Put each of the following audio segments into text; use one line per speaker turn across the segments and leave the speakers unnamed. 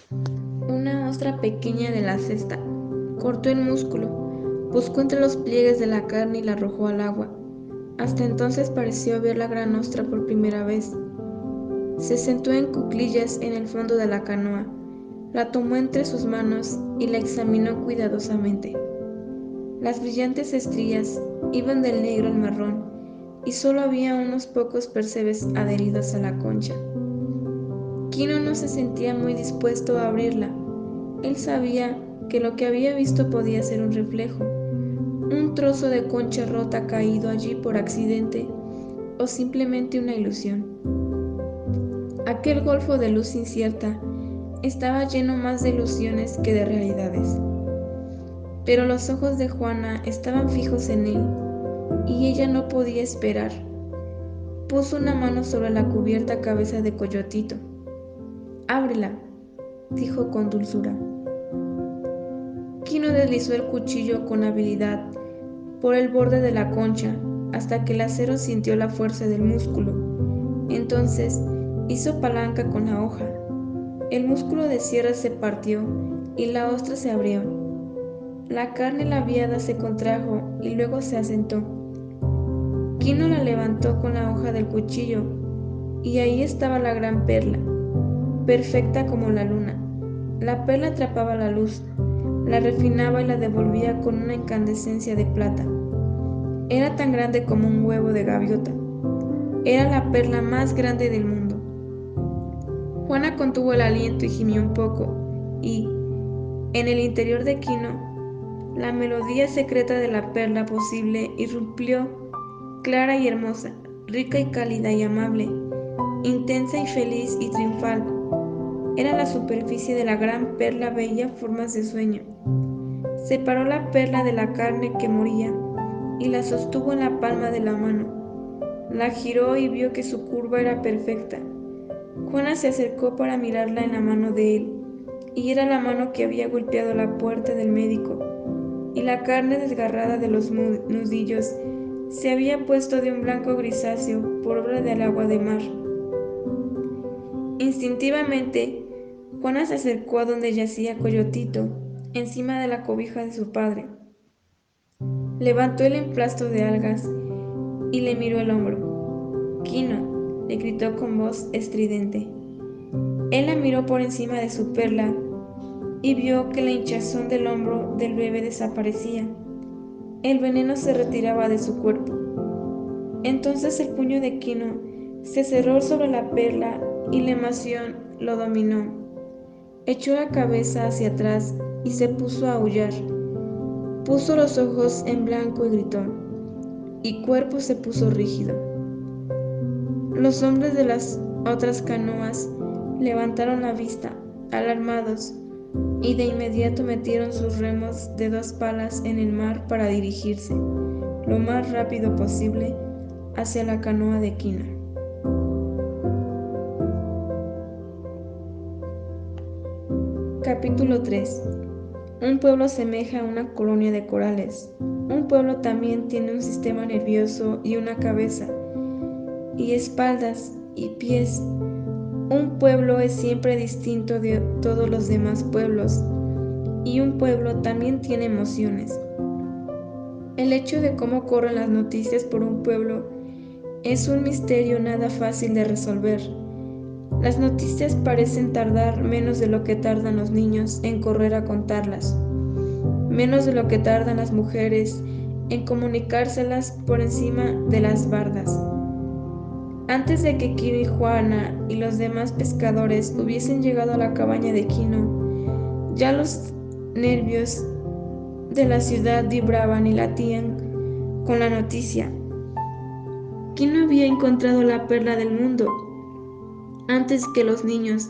Una ostra pequeña de la cesta cortó el músculo, buscó entre los pliegues de la carne y la arrojó al agua. Hasta entonces pareció ver la gran ostra por primera vez. Se sentó en cuclillas en el fondo de la canoa, la tomó entre sus manos y la examinó cuidadosamente. Las brillantes estrías iban del negro al marrón y solo había unos pocos percebes adheridos a la concha. Quino no se sentía muy dispuesto a abrirla. Él sabía que lo que había visto podía ser un reflejo, un trozo de concha rota caído allí por accidente o simplemente una ilusión. Aquel golfo de luz incierta estaba lleno más de ilusiones que de realidades. Pero los ojos de Juana estaban fijos en él y ella no podía esperar. Puso una mano sobre la cubierta cabeza de Coyotito. «Ábrela», dijo con dulzura. Quino deslizó el cuchillo con habilidad por el borde de la concha hasta que el acero sintió la fuerza del músculo. Entonces hizo palanca con la hoja. El músculo de cierre se partió y la ostra se abrió. La carne labiada se contrajo y luego se asentó. Quino la levantó con la hoja del cuchillo y ahí estaba la gran perla, perfecta como la luna. La perla atrapaba la luz, la refinaba y la devolvía con una incandescencia de plata. Era tan grande como un huevo de gaviota. Era la perla más grande del mundo. Juana contuvo el aliento y gimió un poco, y, en el interior de Quino, la melodía secreta de la perla posible irrumpió, clara y hermosa, rica y cálida y amable, intensa y feliz y triunfal. Era la superficie de la gran perla bella formas de sueño. Separó la perla de la carne que moría y la sostuvo en la palma de la mano. La giró y vio que su curva era perfecta. Juana se acercó para mirarla en la mano de él, y era la mano que había golpeado la puerta del médico, y la carne desgarrada de los nudillos se había puesto de un blanco grisáceo por obra del agua de mar. Instintivamente, Juana se acercó a donde yacía Coyotito, encima de la cobija de su padre. Levantó el emplasto de algas y le miró el hombro. «Quino», le gritó con voz estridente. Él la miró por encima de su perla y vio que la hinchazón del hombro del bebé desaparecía. El veneno se retiraba de su cuerpo. Entonces el puño de Quino se cerró sobre la perla y la emoción lo dominó. Echó la cabeza hacia atrás y se puso a aullar. Puso los ojos en blanco y gritó, y cuerpo se puso rígido. Los hombres de las otras canoas levantaron la vista, alarmados, y de inmediato metieron sus remos de 2 palas en el mar para dirigirse, lo más rápido posible, hacia la canoa de Quino. Capítulo 3. Un pueblo asemeja a una colonia de corales. Un pueblo también tiene un sistema nervioso y una cabeza, y espaldas y pies. Un pueblo es siempre distinto de todos los demás pueblos, y un pueblo también tiene emociones. El hecho de cómo corren las noticias por un pueblo es un misterio nada fácil de resolver. Las noticias parecen tardar menos de lo que tardan los niños en correr a contarlas, menos de lo que tardan las mujeres en comunicárselas por encima de las bardas. Antes de que Quino y Juana y los demás pescadores hubiesen llegado a la cabaña de Quino, ya los nervios de la ciudad vibraban y latían con la noticia. Quino había encontrado la perla del mundo. Antes que los niños,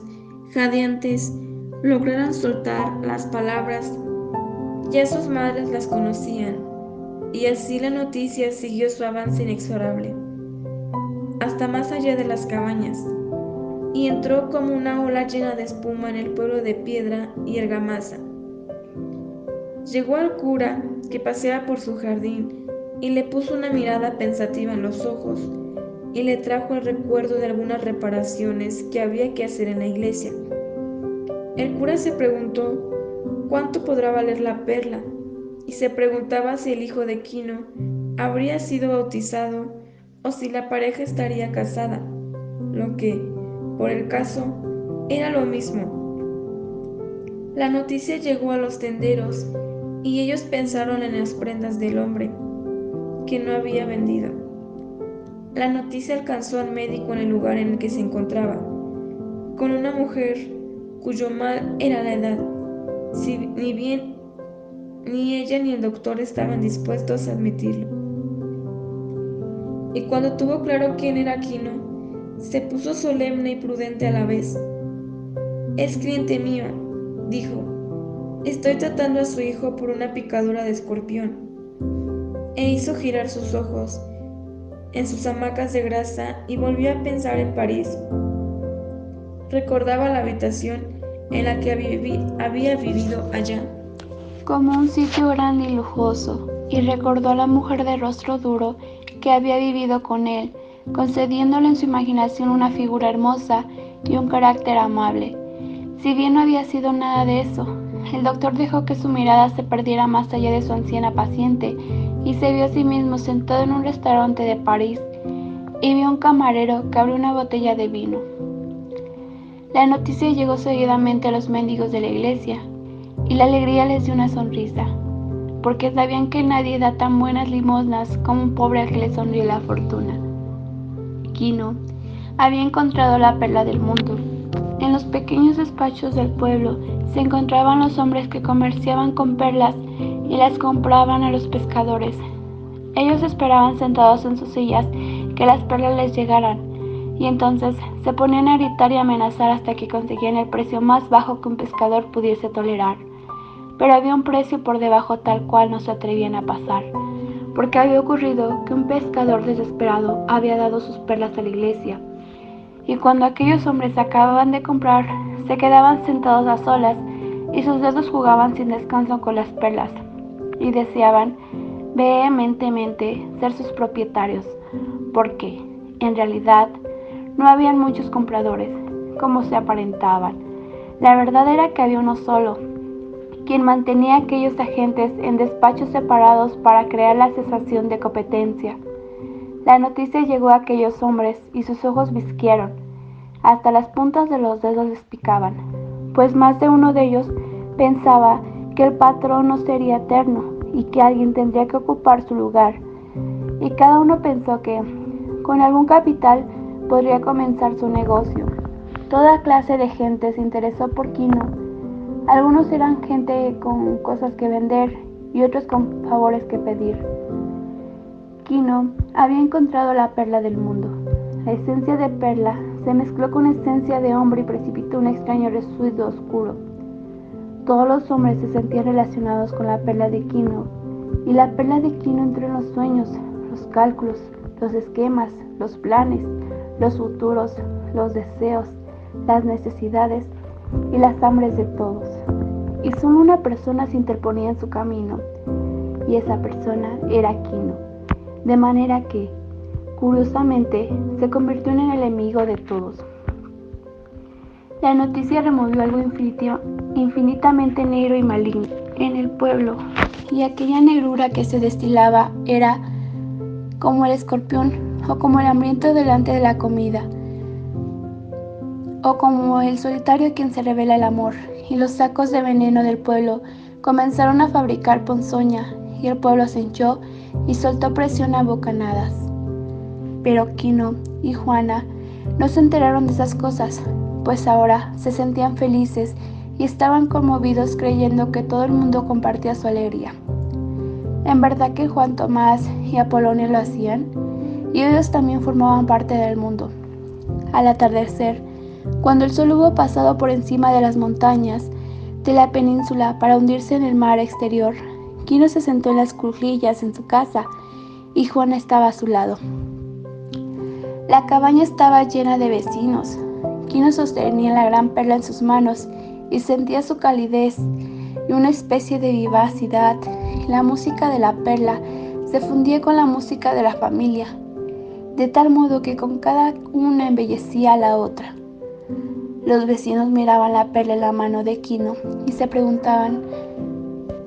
jadeantes, lograran soltar las palabras, ya sus madres las conocían, y así la noticia siguió su avance inexorable, hasta más allá de las cabañas, y entró como una ola llena de espuma en el pueblo de Piedra y Argamasa. Llegó al cura, que paseaba por su jardín, y le puso una mirada pensativa en los ojos, y le trajo el recuerdo de algunas reparaciones que había que hacer en la iglesia. El cura se preguntó cuánto podrá valer la perla y se preguntaba si el hijo de Quino habría sido bautizado o si la pareja estaría casada, lo que, por el caso, era lo mismo. La noticia llegó a los tenderos y ellos pensaron en las prendas del hombre que no había vendido. La noticia alcanzó al médico en el lugar en el que se encontraba, con una mujer cuyo mal era la edad. Si ni bien ni ella ni el doctor estaban dispuestos a admitirlo. Y cuando tuvo claro quién era Quino, se puso solemne y prudente a la vez. Es cliente mío, dijo. Estoy tratando a su hijo por una picadura de escorpión. E hizo girar sus ojos en sus hamacas de grasa y volvió a pensar en París. Recordaba la habitación en la que había vivido allá,
como un sitio grande y lujoso, y recordó a la mujer de rostro duro que había vivido con él, concediéndole en su imaginación una figura hermosa y un carácter amable. Si bien no había sido nada de eso, el doctor dejó que su mirada se perdiera más allá de su anciana paciente y se vio a sí mismo sentado en un restaurante de París y vio un camarero que abrió una botella de vino. La noticia llegó seguidamente a los mendigos de la iglesia y la alegría les dio una sonrisa, porque sabían que nadie da tan buenas limosnas como un pobre al que le sonríe la fortuna. Quino había encontrado la perla del mundo. En los pequeños despachos del pueblo se encontraban los hombres que comerciaban con perlas y las compraban a los pescadores. Ellos esperaban sentados en sus sillas que las perlas les llegaran, y entonces se ponían a gritar y amenazar hasta que conseguían el precio más bajo que un pescador pudiese tolerar. Pero había un precio por debajo tal cual no se atrevían a pasar, porque había ocurrido que un pescador desesperado había dado sus perlas a la iglesia, y cuando aquellos hombres acababan de comprar, se quedaban sentados a solas y sus dedos jugaban sin descanso con las perlas, y deseaban vehementemente ser sus propietarios, porque, en realidad, no habían muchos compradores, como se aparentaban. La verdad era que había uno solo, quien mantenía a aquellos agentes en despachos separados para crear la sensación de competencia. La noticia llegó a aquellos hombres y sus ojos visquearon, hasta las puntas de los dedos les picaban, pues más de uno de ellos pensaba que el patrón no sería eterno y que alguien tendría que ocupar su lugar, y cada uno pensó que, con algún capital, podría comenzar su negocio. Toda clase de gente se interesó por Quino. Algunos eran gente con cosas que vender y otros con favores que pedir. Quino había encontrado la perla del mundo. La esencia de perla se mezcló con esencia de hombre y precipitó un extraño residuo oscuro. Todos los hombres se sentían relacionados con la perla de Quino, y la perla de Quino entró en los sueños, los cálculos, los esquemas, los planes, los futuros, los deseos, las necesidades y las hambres de todos. Y solo una persona se interponía en su camino, y esa persona era Quino, de manera que, curiosamente, se convirtió en el enemigo de todos. La noticia removió algo infinitamente negro y maligno en el pueblo, y aquella negrura que se destilaba era como el escorpión, o como el hambriento delante de la comida, o como el solitario a quien se revela el amor, y los sacos de veneno del pueblo comenzaron a fabricar ponzoña, y el pueblo se hinchó y soltó presión a bocanadas. Pero Quino y Juana no se enteraron de esas cosas, pues ahora se sentían felices y estaban conmovidos creyendo que todo el mundo compartía su alegría. En verdad que Juan Tomás y Apolonio lo hacían, y ellos también formaban parte del mundo. Al atardecer, cuando el sol hubo pasado por encima de las montañas de la península para hundirse en el mar exterior, Quino se sentó en las cuclillas en su casa y Juana estaba a su lado. La cabaña estaba llena de vecinos. Quino sostenía la gran perla en sus manos y sentía su calidez y una especie de vivacidad. La música de la perla se fundía con la música de la familia, de tal modo que con cada una embellecía a la otra. Los vecinos miraban la perla en la mano de Quino y se preguntaban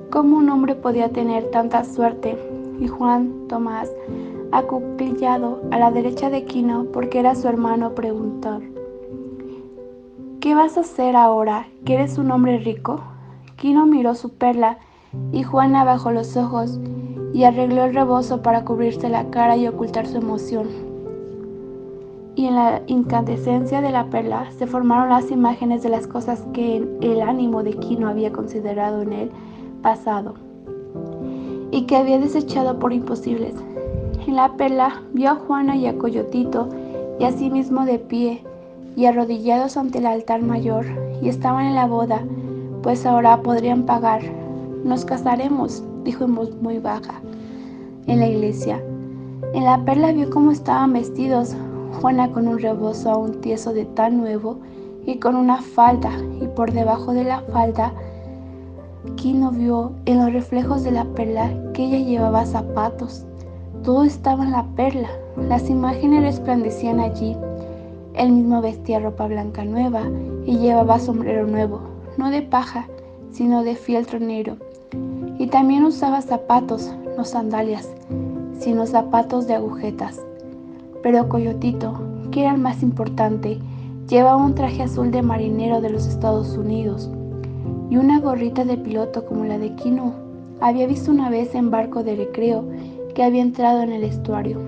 cómo un hombre podía tener tanta suerte. Y Juan Tomás, acuclillado a la derecha de Quino porque era su hermano, preguntó: ¿qué vas a hacer ahora, que eres un hombre rico? Quino miró su perla y Juana bajó los ojos y arregló el rebozo para cubrirse la cara y ocultar su emoción. Y en la incandescencia de la perla se formaron las imágenes de las cosas que el ánimo de Quino había considerado en el pasado y que había desechado por imposibles. En la perla vio a Juana y a Coyotito y a sí mismo de pie y arrodillados ante el altar mayor, y estaban en la boda, pues ahora podrían pagar. Nos casaremos, dijo en voz muy baja en la iglesia. En la perla vio cómo estaban vestidos, Juana con un rebozo aún tieso de tan nuevo y con una falda, y por debajo de la falda Quino vio en los reflejos de la perla que ella llevaba zapatos. Todo estaba en la perla, las imágenes resplandecían allí. Él mismo vestía ropa blanca nueva y llevaba sombrero nuevo, no de paja, sino de fieltro negro. Y también usaba zapatos, no sandalias, sino zapatos de agujetas. Pero Coyotito, que era el más importante, llevaba un traje azul de marinero de los Estados Unidos y una gorrita de piloto como la de Quino. Había visto una vez en barco de recreo que había entrado en el estuario.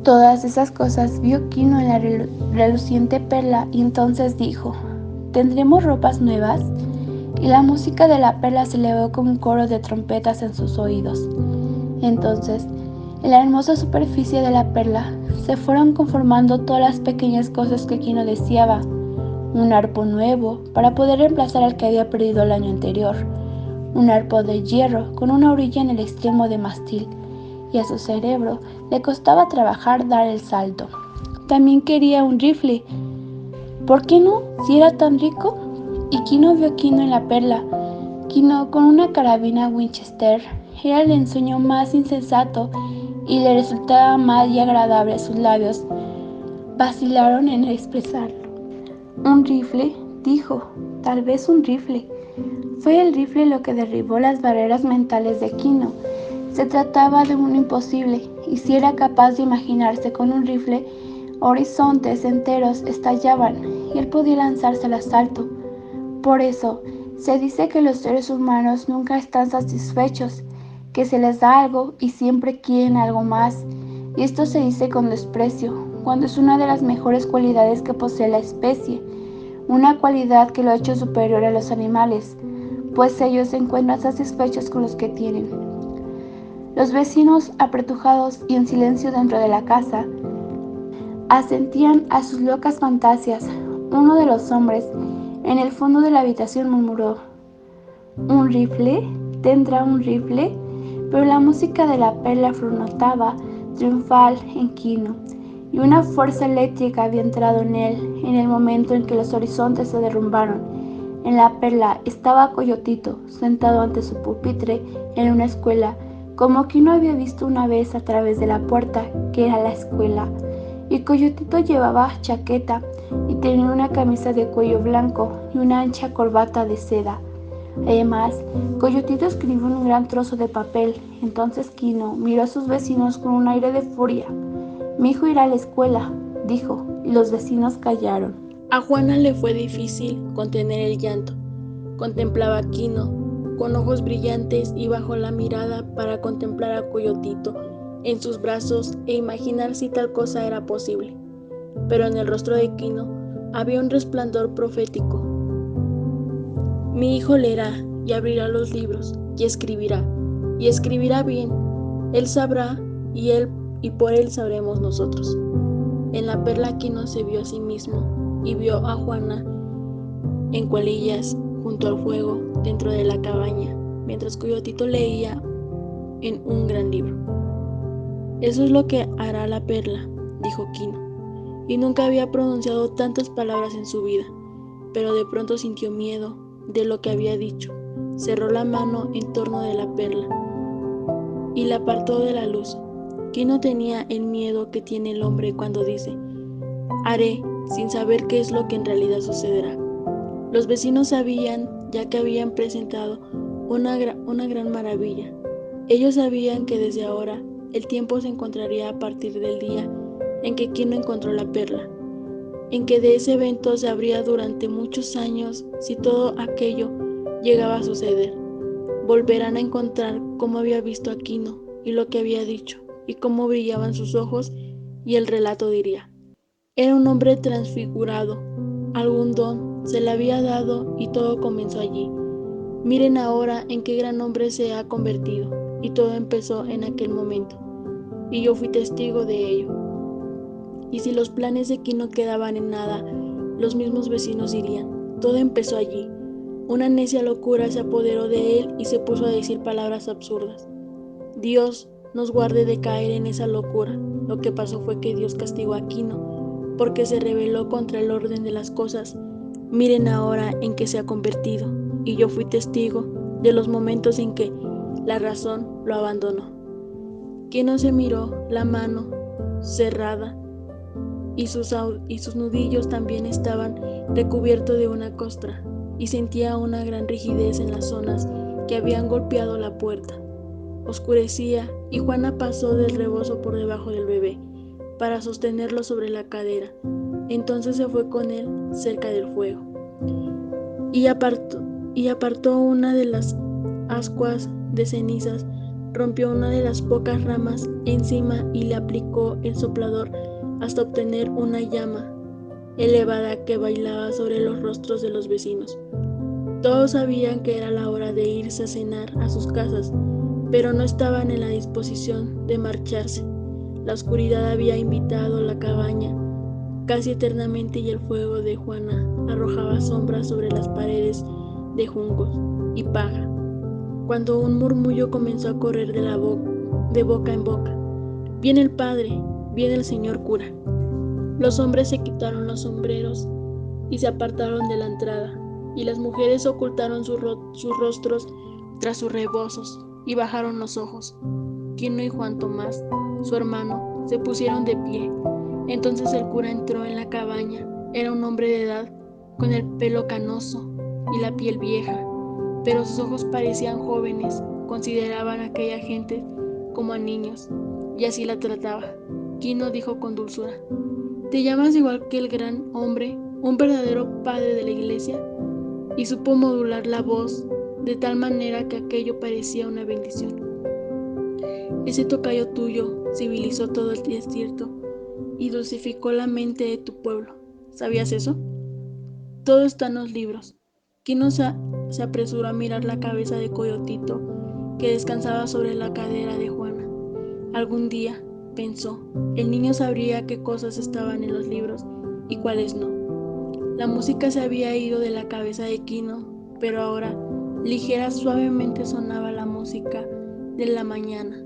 Todas esas cosas vio Quino en la reluciente perla y entonces dijo: ¿tendremos ropas nuevas? Y la música de la perla se elevó como un coro de trompetas en sus oídos. Entonces, en la hermosa superficie de la perla se fueron conformando todas las pequeñas cosas que Quino deseaba: un arpo nuevo para poder reemplazar al que había perdido el año anterior, un arpo de hierro con una orilla en el extremo de mástil, y a su cerebro le costaba trabajar dar el salto. También quería un rifle. ¿Por qué no, si era tan rico? Y Quino vio a Quino en la perla. Quino con una carabina Winchester era el ensueño más insensato y le resultaba más y agradable. Sus labios vacilaron en expresarlo. Un rifle, dijo, tal vez un rifle. Fue el rifle lo que derribó las barreras mentales de Quino. Se trataba de un imposible, y si era capaz de imaginarse con un rifle, horizontes enteros estallaban y él podía lanzarse al asalto. Por eso, se dice que los seres humanos nunca están satisfechos, que se les da algo y siempre quieren algo más, y esto se dice con desprecio, cuando es una de las mejores cualidades que posee la especie, una cualidad que lo ha hecho superior a los animales, pues ellos se encuentran satisfechos con los que tienen. Los vecinos, apretujados y en silencio dentro de la casa, asentían a sus locas fantasías. Uno de los hombres, en el fondo de la habitación, murmuró: ¿un rifle? ¿Tendrá un rifle? Pero la música de la perla flotaba triunfal en Quino, y una fuerza eléctrica había entrado en él en el momento en que los horizontes se derrumbaron. En la perla estaba Coyotito, sentado ante su pupitre en una escuela, como Quino había visto una vez a través de la puerta, que era la escuela. Y Coyotito llevaba chaqueta y tenía una camisa de cuello blanco y una ancha corbata de seda. Además, Coyotito escribió en un gran trozo de papel. Entonces Quino miró a sus vecinos con un aire de furia. «Mi hijo irá a la escuela», dijo, y los vecinos callaron.
A Juana le fue difícil contener el llanto. Contemplaba a Quino con ojos brillantes y bajó la mirada para contemplar a Coyotito en sus brazos e imaginar si tal cosa era posible. Pero en el rostro de Quino había un resplandor profético. Mi hijo leerá y abrirá los libros y escribirá bien. Él sabrá y por él sabremos nosotros. En la perla Quino se vio a sí mismo y vio a Juana en cuclillas junto al fuego dentro de la cabaña, mientras Coyotito leía en un gran libro. Eso es lo que hará la perla, dijo Quino, y nunca había pronunciado tantas palabras en su vida, pero de pronto sintió miedo de lo que había dicho. Cerró la mano en torno de la perla y la apartó de la luz. Quino tenía el miedo que tiene el hombre cuando dice: haré sin saber qué es lo que en realidad sucederá. Los vecinos sabían, ya que habían presentado una gran maravilla. Ellos sabían que desde ahora el tiempo se encontraría a partir del día en que Quino encontró la perla, en que de ese evento se habría durante muchos años si todo aquello llegaba a suceder. Volverán a encontrar cómo había visto a Quino y lo que había dicho, y cómo brillaban sus ojos, y el relato diría: era un hombre transfigurado, algún don se le había dado y todo comenzó allí. Miren ahora en qué gran hombre se ha convertido, y todo empezó en aquel momento, y yo fui testigo de ello. Y si los planes de Quino quedaban en nada, los mismos vecinos dirían: todo empezó allí. Una necia locura se apoderó de él y se puso a decir palabras absurdas. Dios nos guarde de caer en esa locura. Lo que pasó fue que Dios castigó a Quino porque se rebeló contra el orden de las cosas. Miren ahora en qué se ha convertido, y yo fui testigo de los momentos en que la razón lo abandonó. Quino se miró la mano cerrada y sus nudillos también estaban recubiertos de una costra, y sentía una gran rigidez en las zonas que habían golpeado la puerta. Oscurecía y Juana pasó del rebozo por debajo del bebé para sostenerlo sobre la cadera. Entonces se fue con él cerca del fuego y apartó una de las ascuas de cenizas, rompió una de las pocas ramas encima y le aplicó el soplador hasta obtener una llama elevada que bailaba sobre los rostros de los vecinos. Todos sabían que era la hora de irse a cenar a sus casas, pero no estaban en la disposición de marcharse. La oscuridad había invitado la cabaña casi eternamente y el fuego de Juana arrojaba sombras sobre las paredes de juncos y paja, cuando un murmullo comenzó a correr de boca en boca: viene el padre, viene el señor cura. Los hombres se quitaron los sombreros y se apartaron de la entrada, y las mujeres ocultaron sus rostros tras sus rebozos y bajaron los ojos. Quino y Juan Tomás, su hermano, se pusieron de pie. Entonces el cura entró en la cabaña. Era un hombre de edad, con el pelo canoso y la piel vieja, pero sus ojos parecían jóvenes. Consideraban a aquella gente como a niños, y así la trataba. Quino dijo con dulzura: ¿te llamas igual que el gran hombre, un verdadero padre de la iglesia? Y supo modular la voz de tal manera que aquello parecía una bendición. Ese tocayo tuyo civilizó todo el desierto y dulcificó la mente de tu pueblo. ¿Sabías eso? Todo está en los libros. Quino se apresuró a mirar la cabeza de Coyotito que descansaba sobre la cadera de Juana. Algún día, pensó, el niño sabría qué cosas estaban en los libros y cuáles no. La música se había ido de la cabeza de Quino, pero ahora ligera suavemente sonaba la música de la mañana,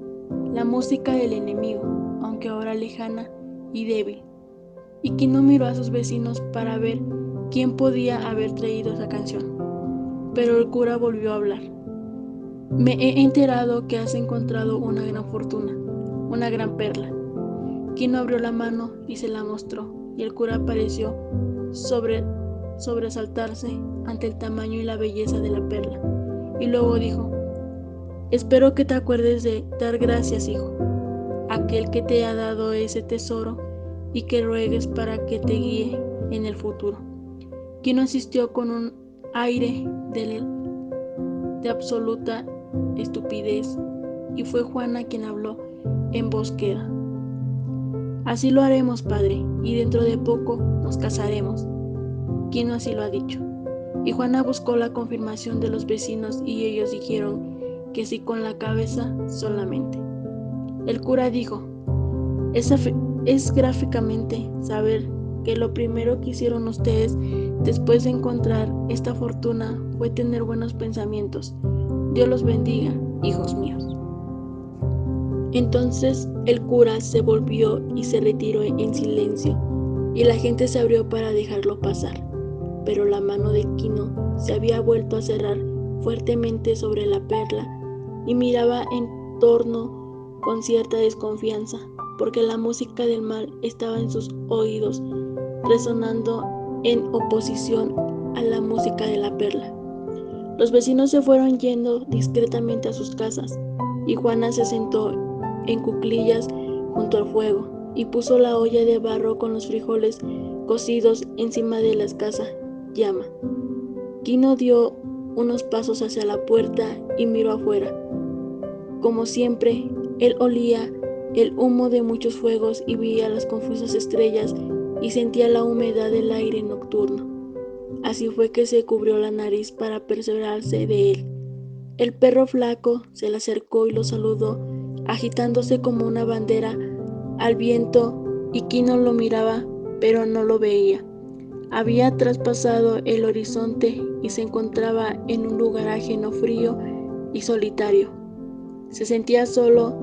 la música del enemigo, aunque ahora lejana y débil. Y Quino miró a sus vecinos para ver quién podía haber traído esa canción. Pero el cura volvió a hablar. Me he enterado que has encontrado una gran fortuna, una gran perla. Quino abrió la mano y se la mostró, y el cura pareció sobresaltarse ante el tamaño y la belleza de la perla, y luego dijo: espero que te acuerdes de dar gracias, hijo, a aquel que te ha dado ese tesoro, y que ruegues para que te guíe en el futuro. Quino insistió con un aire de absoluta estupidez, y fue Juana quien habló en voz queda: así lo haremos, padre, y dentro de poco nos casaremos. Quino así lo ha dicho. Y Juana buscó la confirmación de los vecinos y ellos dijeron que sí con la cabeza solamente. El cura dijo: es gráficamente saber que lo primero que hicieron ustedes después de encontrar esta fortuna fue tener buenos pensamientos. Dios los bendiga, hijos míos. Entonces el cura se volvió y se retiró en silencio, y la gente se abrió para dejarlo pasar. Pero la mano de Quino se había vuelto a cerrar fuertemente sobre la perla y miraba en torno con cierta desconfianza, porque la música del mal estaba en sus oídos resonando en oposición a la música de la perla. Los vecinos se fueron yendo discretamente a sus casas, y Juana se sentó en cuclillas junto al fuego y puso la olla de barro con los frijoles cocidos encima de la escasa llama. Quino dio unos pasos hacia la puerta y miró afuera. Como siempre, él olía el humo de muchos fuegos y veía las confusas estrellas y sentía la humedad del aire nocturno. Así fue que se cubrió la nariz para perseverarse de él. El perro flaco se le acercó y lo saludó, agitándose como una bandera al viento, y Quino lo miraba, pero no lo veía. Había traspasado el horizonte y se encontraba en un lugar ajeno, frío y solitario. Se sentía solo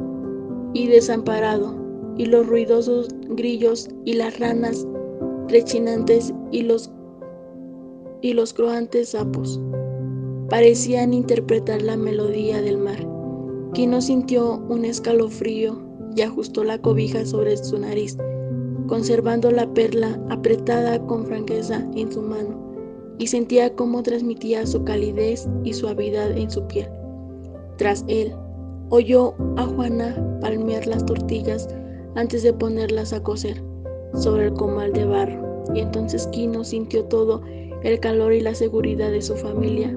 y desamparado, y los ruidosos grillos y las ranas rechinantes y los croantes sapos parecían interpretar la melodía del mar. Quino sintió un escalofrío y ajustó la cobija sobre su nariz, conservando la perla apretada con franqueza en su mano, y sentía cómo transmitía su calidez y suavidad en su piel. Tras él, oyó a Juana palmear las tortillas antes de ponerlas a cocer sobre el comal de barro, y entonces Quino sintió todo el calor y la seguridad de su familia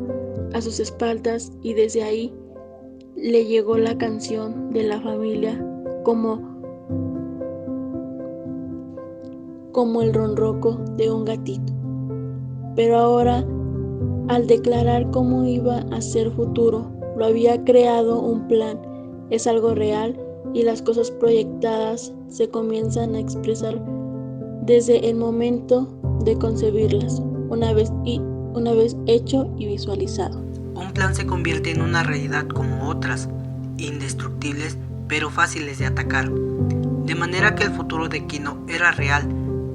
a sus espaldas, y desde ahí le llegó la canción de la familia como el ronroco de un gatito. Pero ahora, al declarar cómo iba a ser futuro, lo había creado un plan, es algo real, y las cosas proyectadas se comienzan a expresar desde el momento de concebirlas, una vez hecho y visualizado.
Un plan se convierte en una realidad como otras, indestructibles pero fáciles de atacar. De manera que el futuro de Quino era real,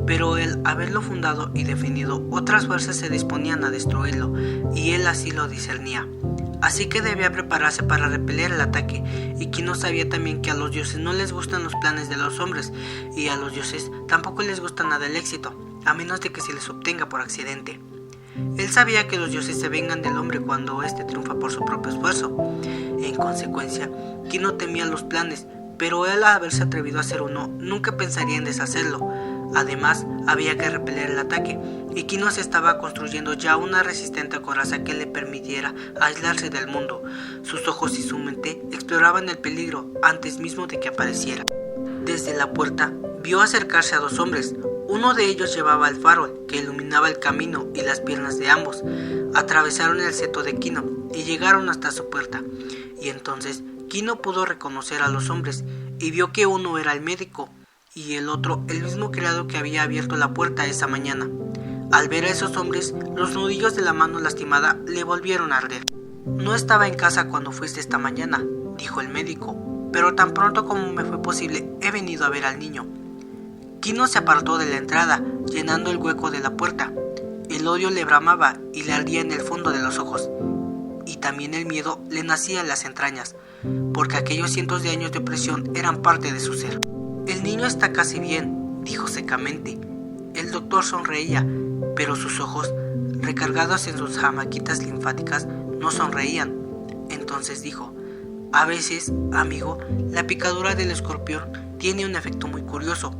pero el haberlo fundado y definido, otras fuerzas se disponían a destruirlo, y él así lo discernía. Así que debía prepararse para repeler el ataque, y Quino sabía también que a los dioses no les gustan los planes de los hombres, y a los dioses tampoco les gusta nada el éxito, a menos de que se les obtenga por accidente. Él sabía que los dioses se vengan del hombre cuando éste triunfa por su propio esfuerzo. En consecuencia, Quino temía los planes, pero él, al haberse atrevido a hacer uno, nunca pensaría en deshacerlo. Además, había que repeler el ataque, y Quino se estaba construyendo ya una resistente coraza que le permitiera aislarse del mundo. Sus ojos y su mente exploraban el peligro antes mismo de que apareciera. Desde la puerta, vio acercarse a dos hombres. Uno de ellos llevaba el farol que iluminaba el camino y las piernas de ambos. Atravesaron el seto de Quino y llegaron hasta su puerta. Y entonces Quino pudo reconocer a los hombres y vio que uno era el médico y el otro el mismo criado que había abierto la puerta esa mañana. Al ver a esos hombres, los nudillos de la mano lastimada le volvieron a arder. «No estaba en casa cuando fuiste esta mañana», dijo el médico, «pero tan pronto como me fue posible he venido a ver al niño». Quino se apartó de la entrada, llenando el hueco de la puerta. El odio le bramaba y le ardía en el fondo de los ojos, y también el miedo le nacía en las entrañas, porque aquellos cientos de años de opresión eran parte de su ser. «El niño está casi bien», dijo secamente. El doctor sonreía, pero sus ojos, recargados en sus jamaquitas linfáticas, no sonreían. Entonces dijo: «A veces, amigo, la picadura del escorpión tiene un efecto muy curioso.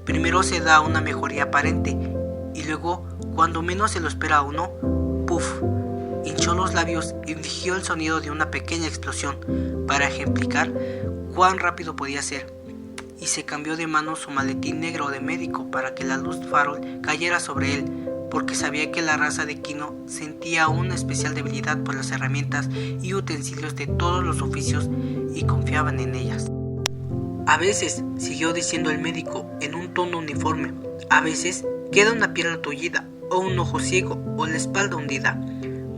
Primero se da una mejoría aparente, y luego, cuando menos se lo espera uno, ¡puf!». Hinchó los labios y fingió el sonido de una pequeña explosión para ejemplificar cuán rápido podía ser, y se cambió de mano su maletín negro de médico para que la luz farol cayera sobre él, porque sabía que la raza de Quino sentía una especial debilidad por las herramientas y utensilios de todos los oficios y confiaban en ellas. «A veces», siguió diciendo el médico en un tono uniforme, «a veces queda una pierna tullida, o un ojo ciego, o la espalda hundida.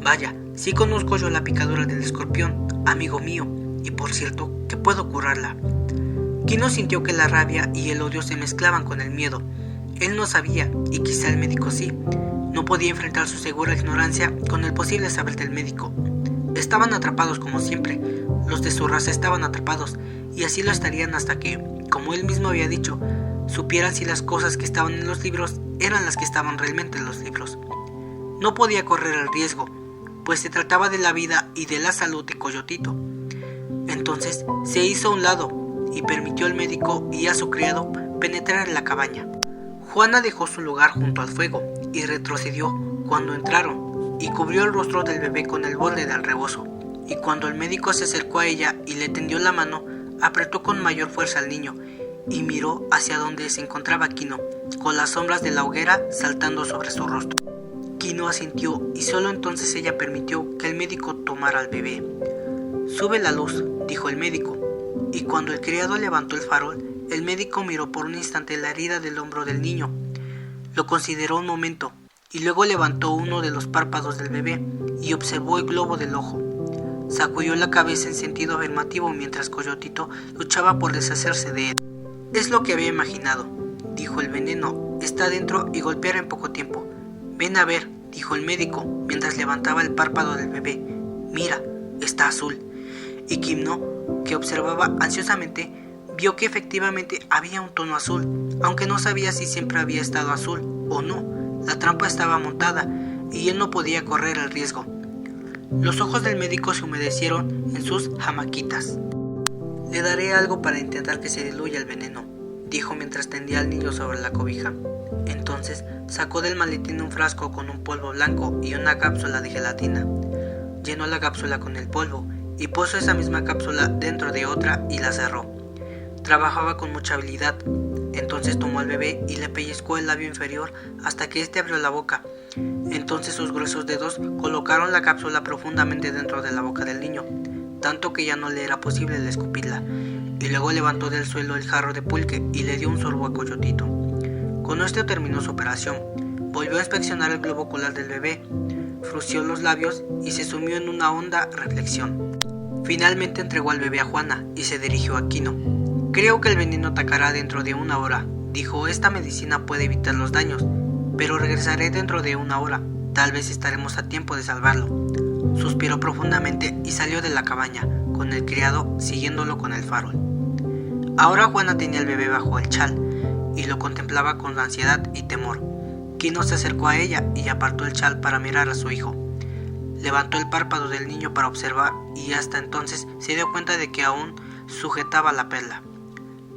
Vaya, sí conozco yo la picadura del escorpión, amigo mío, y por cierto que puedo curarla». Quino sintió que la rabia y el odio se mezclaban con el miedo. Él no sabía, y quizá el médico sí. No podía enfrentar su segura ignorancia con el posible saber del médico. Estaban atrapados como siempre, los de su raza estaban atrapados, y así lo estarían hasta que, como él mismo había dicho, supieran si las cosas que estaban en los libros eran las que estaban realmente en los libros. No podía correr el riesgo, pues se trataba de la vida y de la salud de Coyotito. Entonces se hizo a un lado y permitió al médico y a su criado penetrar en la cabaña. Juana dejó su lugar junto al fuego y retrocedió cuando entraron y cubrió el rostro del bebé con el borde del rebozo. Y cuando el médico se acercó a ella y le tendió la mano, apretó con mayor fuerza al niño y miró hacia donde se encontraba Quino, con las sombras de la hoguera saltando sobre su rostro. Quino asintió y solo entonces ella permitió que el médico tomara al bebé. «Sube la luz», dijo el médico, y cuando el criado levantó el farol, el médico miró por un instante la herida del hombro del niño. Lo consideró un momento y luego levantó uno de los párpados del bebé y observó el globo del ojo. Sacudió la cabeza en sentido afirmativo mientras Coyotito luchaba por deshacerse de él. «Es lo que había imaginado», dijo. «El veneno está dentro y golpeará en poco tiempo». «Ven a ver», dijo el médico mientras levantaba el párpado del bebé. «Mira, está azul». Y Quino, que observaba ansiosamente, vio que efectivamente había un tono azul, aunque no sabía si siempre había estado azul o no. La trampa estaba montada y él no podía correr el riesgo. Los ojos del médico se humedecieron en sus jamaquitas. «Le daré algo para intentar que se diluya el veneno», dijo mientras tendía al niño sobre la cobija. Entonces sacó del maletín un frasco con un polvo blanco y una cápsula de gelatina. Llenó la cápsula con el polvo y puso esa misma cápsula dentro de otra y la cerró. Trabajaba con mucha habilidad. Entonces tomó al bebé y le pellizcó el labio inferior hasta que éste abrió la boca. Entonces sus gruesos dedos colocaron la cápsula profundamente dentro de la boca del niño, tanto que ya no le era posible el escupirla, y luego levantó del suelo el jarro de pulque y le dio un sorbo a Coyotito. Con esto terminó su operación. Volvió a inspeccionar el globo ocular del bebé, frunció los labios y se sumió en una honda reflexión. Finalmente entregó al bebé a Juana y se dirigió a Quino. «Creo que el veneno atacará dentro de 1 hora», dijo. «Esta medicina puede evitar los daños, pero regresaré dentro de 1 hora. Tal vez estaremos a tiempo de salvarlo». Suspiró profundamente y salió de la cabaña, con el criado siguiéndolo con el farol. Ahora Juana tenía al bebé bajo el chal y lo contemplaba con ansiedad y temor. Quino se acercó a ella y apartó el chal para mirar a su hijo. Levantó el párpado del niño para observar y hasta entonces se dio cuenta de que aún sujetaba la perla.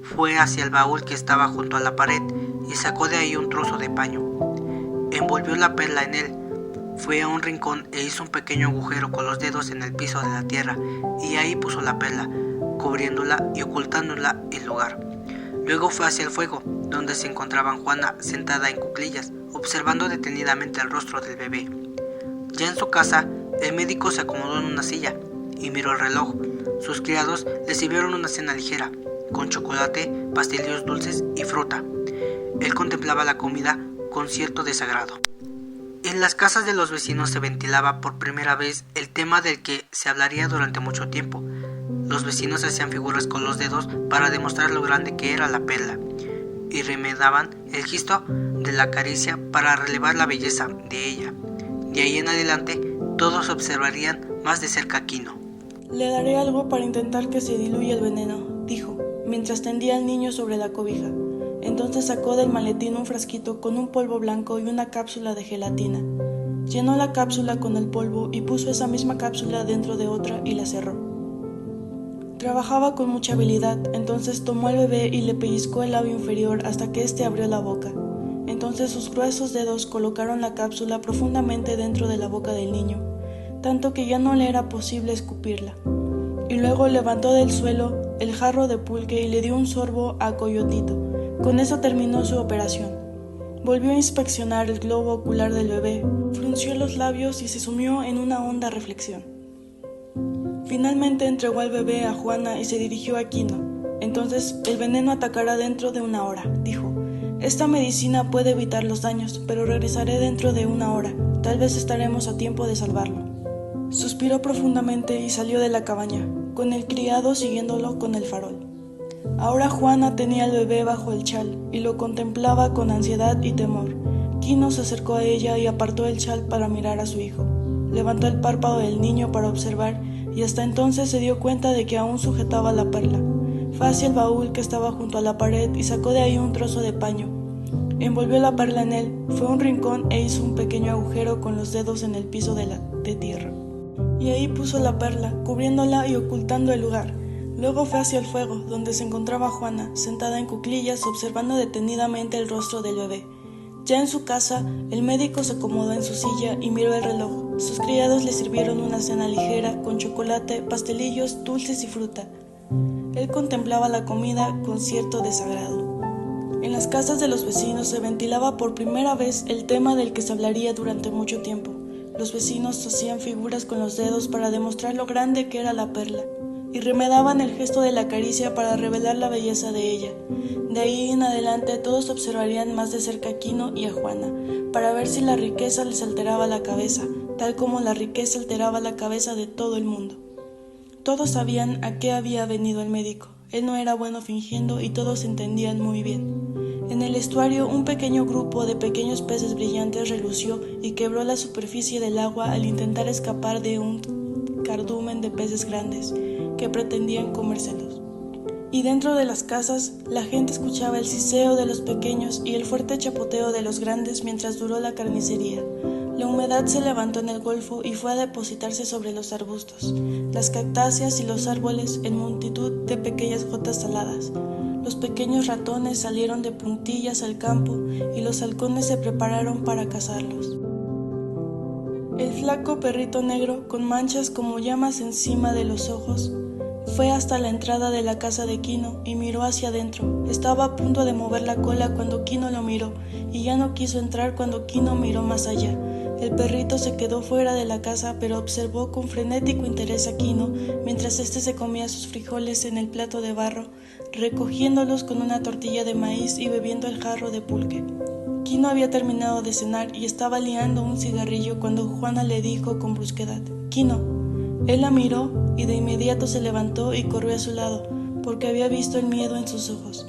Fue hacia el baúl que estaba junto a la pared y sacó de ahí un trozo de paño. Envolvió la perla en él. Fue a un rincón e hizo un pequeño agujero con los dedos en el piso de la tierra y ahí puso la perla, cubriéndola y ocultándola el lugar. Luego fue hacia el fuego, donde se encontraban Juana sentada en cuclillas, observando detenidamente el rostro del bebé. Ya en su casa, el médico se acomodó en una silla y miró el reloj. Sus criados le sirvieron una cena ligera, con chocolate, pastelillos dulces y fruta. Él contemplaba la comida con cierto desagrado. En las casas de los vecinos se ventilaba por primera vez el tema del que se hablaría durante mucho tiempo. Los vecinos hacían figuras con los dedos para demostrar lo grande que era la perla, y remedaban el gesto de la caricia para relevar la belleza de ella. De ahí en adelante, todos observarían más de cerca a Quino.
«Le daré algo para intentar que se diluya el veneno», dijo, mientras tendía al niño sobre la cobija. Entonces sacó del maletín un frasquito con un polvo blanco y una cápsula de gelatina. Llenó la cápsula con el polvo y puso esa misma cápsula dentro de otra y la cerró. Trabajaba con mucha habilidad, entonces tomó al bebé y le pellizcó el labio inferior hasta que éste abrió la boca. Entonces sus gruesos dedos colocaron la cápsula profundamente dentro de la boca del niño, tanto que ya no le era posible escupirla. Y luego levantó del suelo el jarro de pulque y le dio un sorbo a Coyotito. Con eso terminó su operación. Volvió a inspeccionar el globo ocular del bebé, frunció los labios y se sumió en una honda reflexión. Finalmente entregó al bebé a Juana y se dirigió a Quino. Entonces el veneno atacará dentro de 1 hora, dijo. Esta medicina puede evitar los daños, pero regresaré dentro de 1 hora. Tal vez estaremos a tiempo de salvarlo. Suspiró profundamente y salió de la cabaña, con el criado siguiéndolo con el farol. Ahora Juana tenía al bebé bajo el chal y lo contemplaba con ansiedad y temor. Quino se acercó a ella y apartó el chal para mirar a su hijo. Levantó el párpado del niño para observar y hasta entonces se dio cuenta de que aún sujetaba la perla. Fue hacia el baúl que estaba junto a la pared y sacó de ahí un trozo de paño. Envolvió la perla en él, fue a un rincón e hizo un pequeño agujero con los dedos en el piso de tierra. Y ahí puso la perla, cubriéndola y ocultando el lugar. Luego fue hacia el fuego, donde se encontraba Juana, sentada en cuclillas, observando detenidamente el rostro del bebé. Ya en su casa, el médico se acomodó en su silla y miró el reloj. Sus criados le sirvieron una cena ligera, con chocolate, pastelillos, dulces y fruta. Él contemplaba la comida con cierto desagrado. En las casas de los vecinos se ventilaba por primera vez el tema del que se hablaría durante mucho tiempo. Los vecinos hacían figuras con los dedos para demostrar lo grande que era la perla, y remedaban el gesto de la caricia para revelar la belleza de ella. De ahí en adelante todos observarían más de cerca a Quino y a Juana, para ver si la riqueza les alteraba la cabeza, tal como la riqueza alteraba la cabeza de todo el mundo. Todos sabían a qué había venido el médico. Él no era bueno fingiendo y todos entendían muy bien. En el estuario, un pequeño grupo de pequeños peces brillantes relució y quebró la superficie del agua al intentar escapar de un cardumen de peces grandes que pretendían comérselos. Y dentro de las casas, la gente escuchaba el siseo de los pequeños y el fuerte chapoteo de los grandes mientras duró la carnicería. La humedad se levantó en el golfo y fue a depositarse sobre los arbustos, las cactáceas y los árboles en multitud de pequeñas gotas saladas. Los pequeños ratones salieron de puntillas al campo y los halcones se prepararon para cazarlos. El flaco perrito negro, con manchas como llamas encima de los ojos, fue hasta la entrada de la casa de Quino y miró hacia adentro. Estaba a punto de mover la cola cuando Quino lo miró, y ya no quiso entrar cuando Quino miró más allá. El perrito se quedó fuera de la casa, pero observó con frenético interés a Quino mientras éste se comía sus frijoles en el plato de barro, recogiéndolos con una tortilla de maíz y bebiendo el jarro de pulque. Quino había terminado de cenar y estaba liando un cigarrillo cuando Juana le dijo con brusquedad: «Quino». Él la miró y de inmediato se levantó y corrió a su lado, porque había visto el miedo en sus ojos.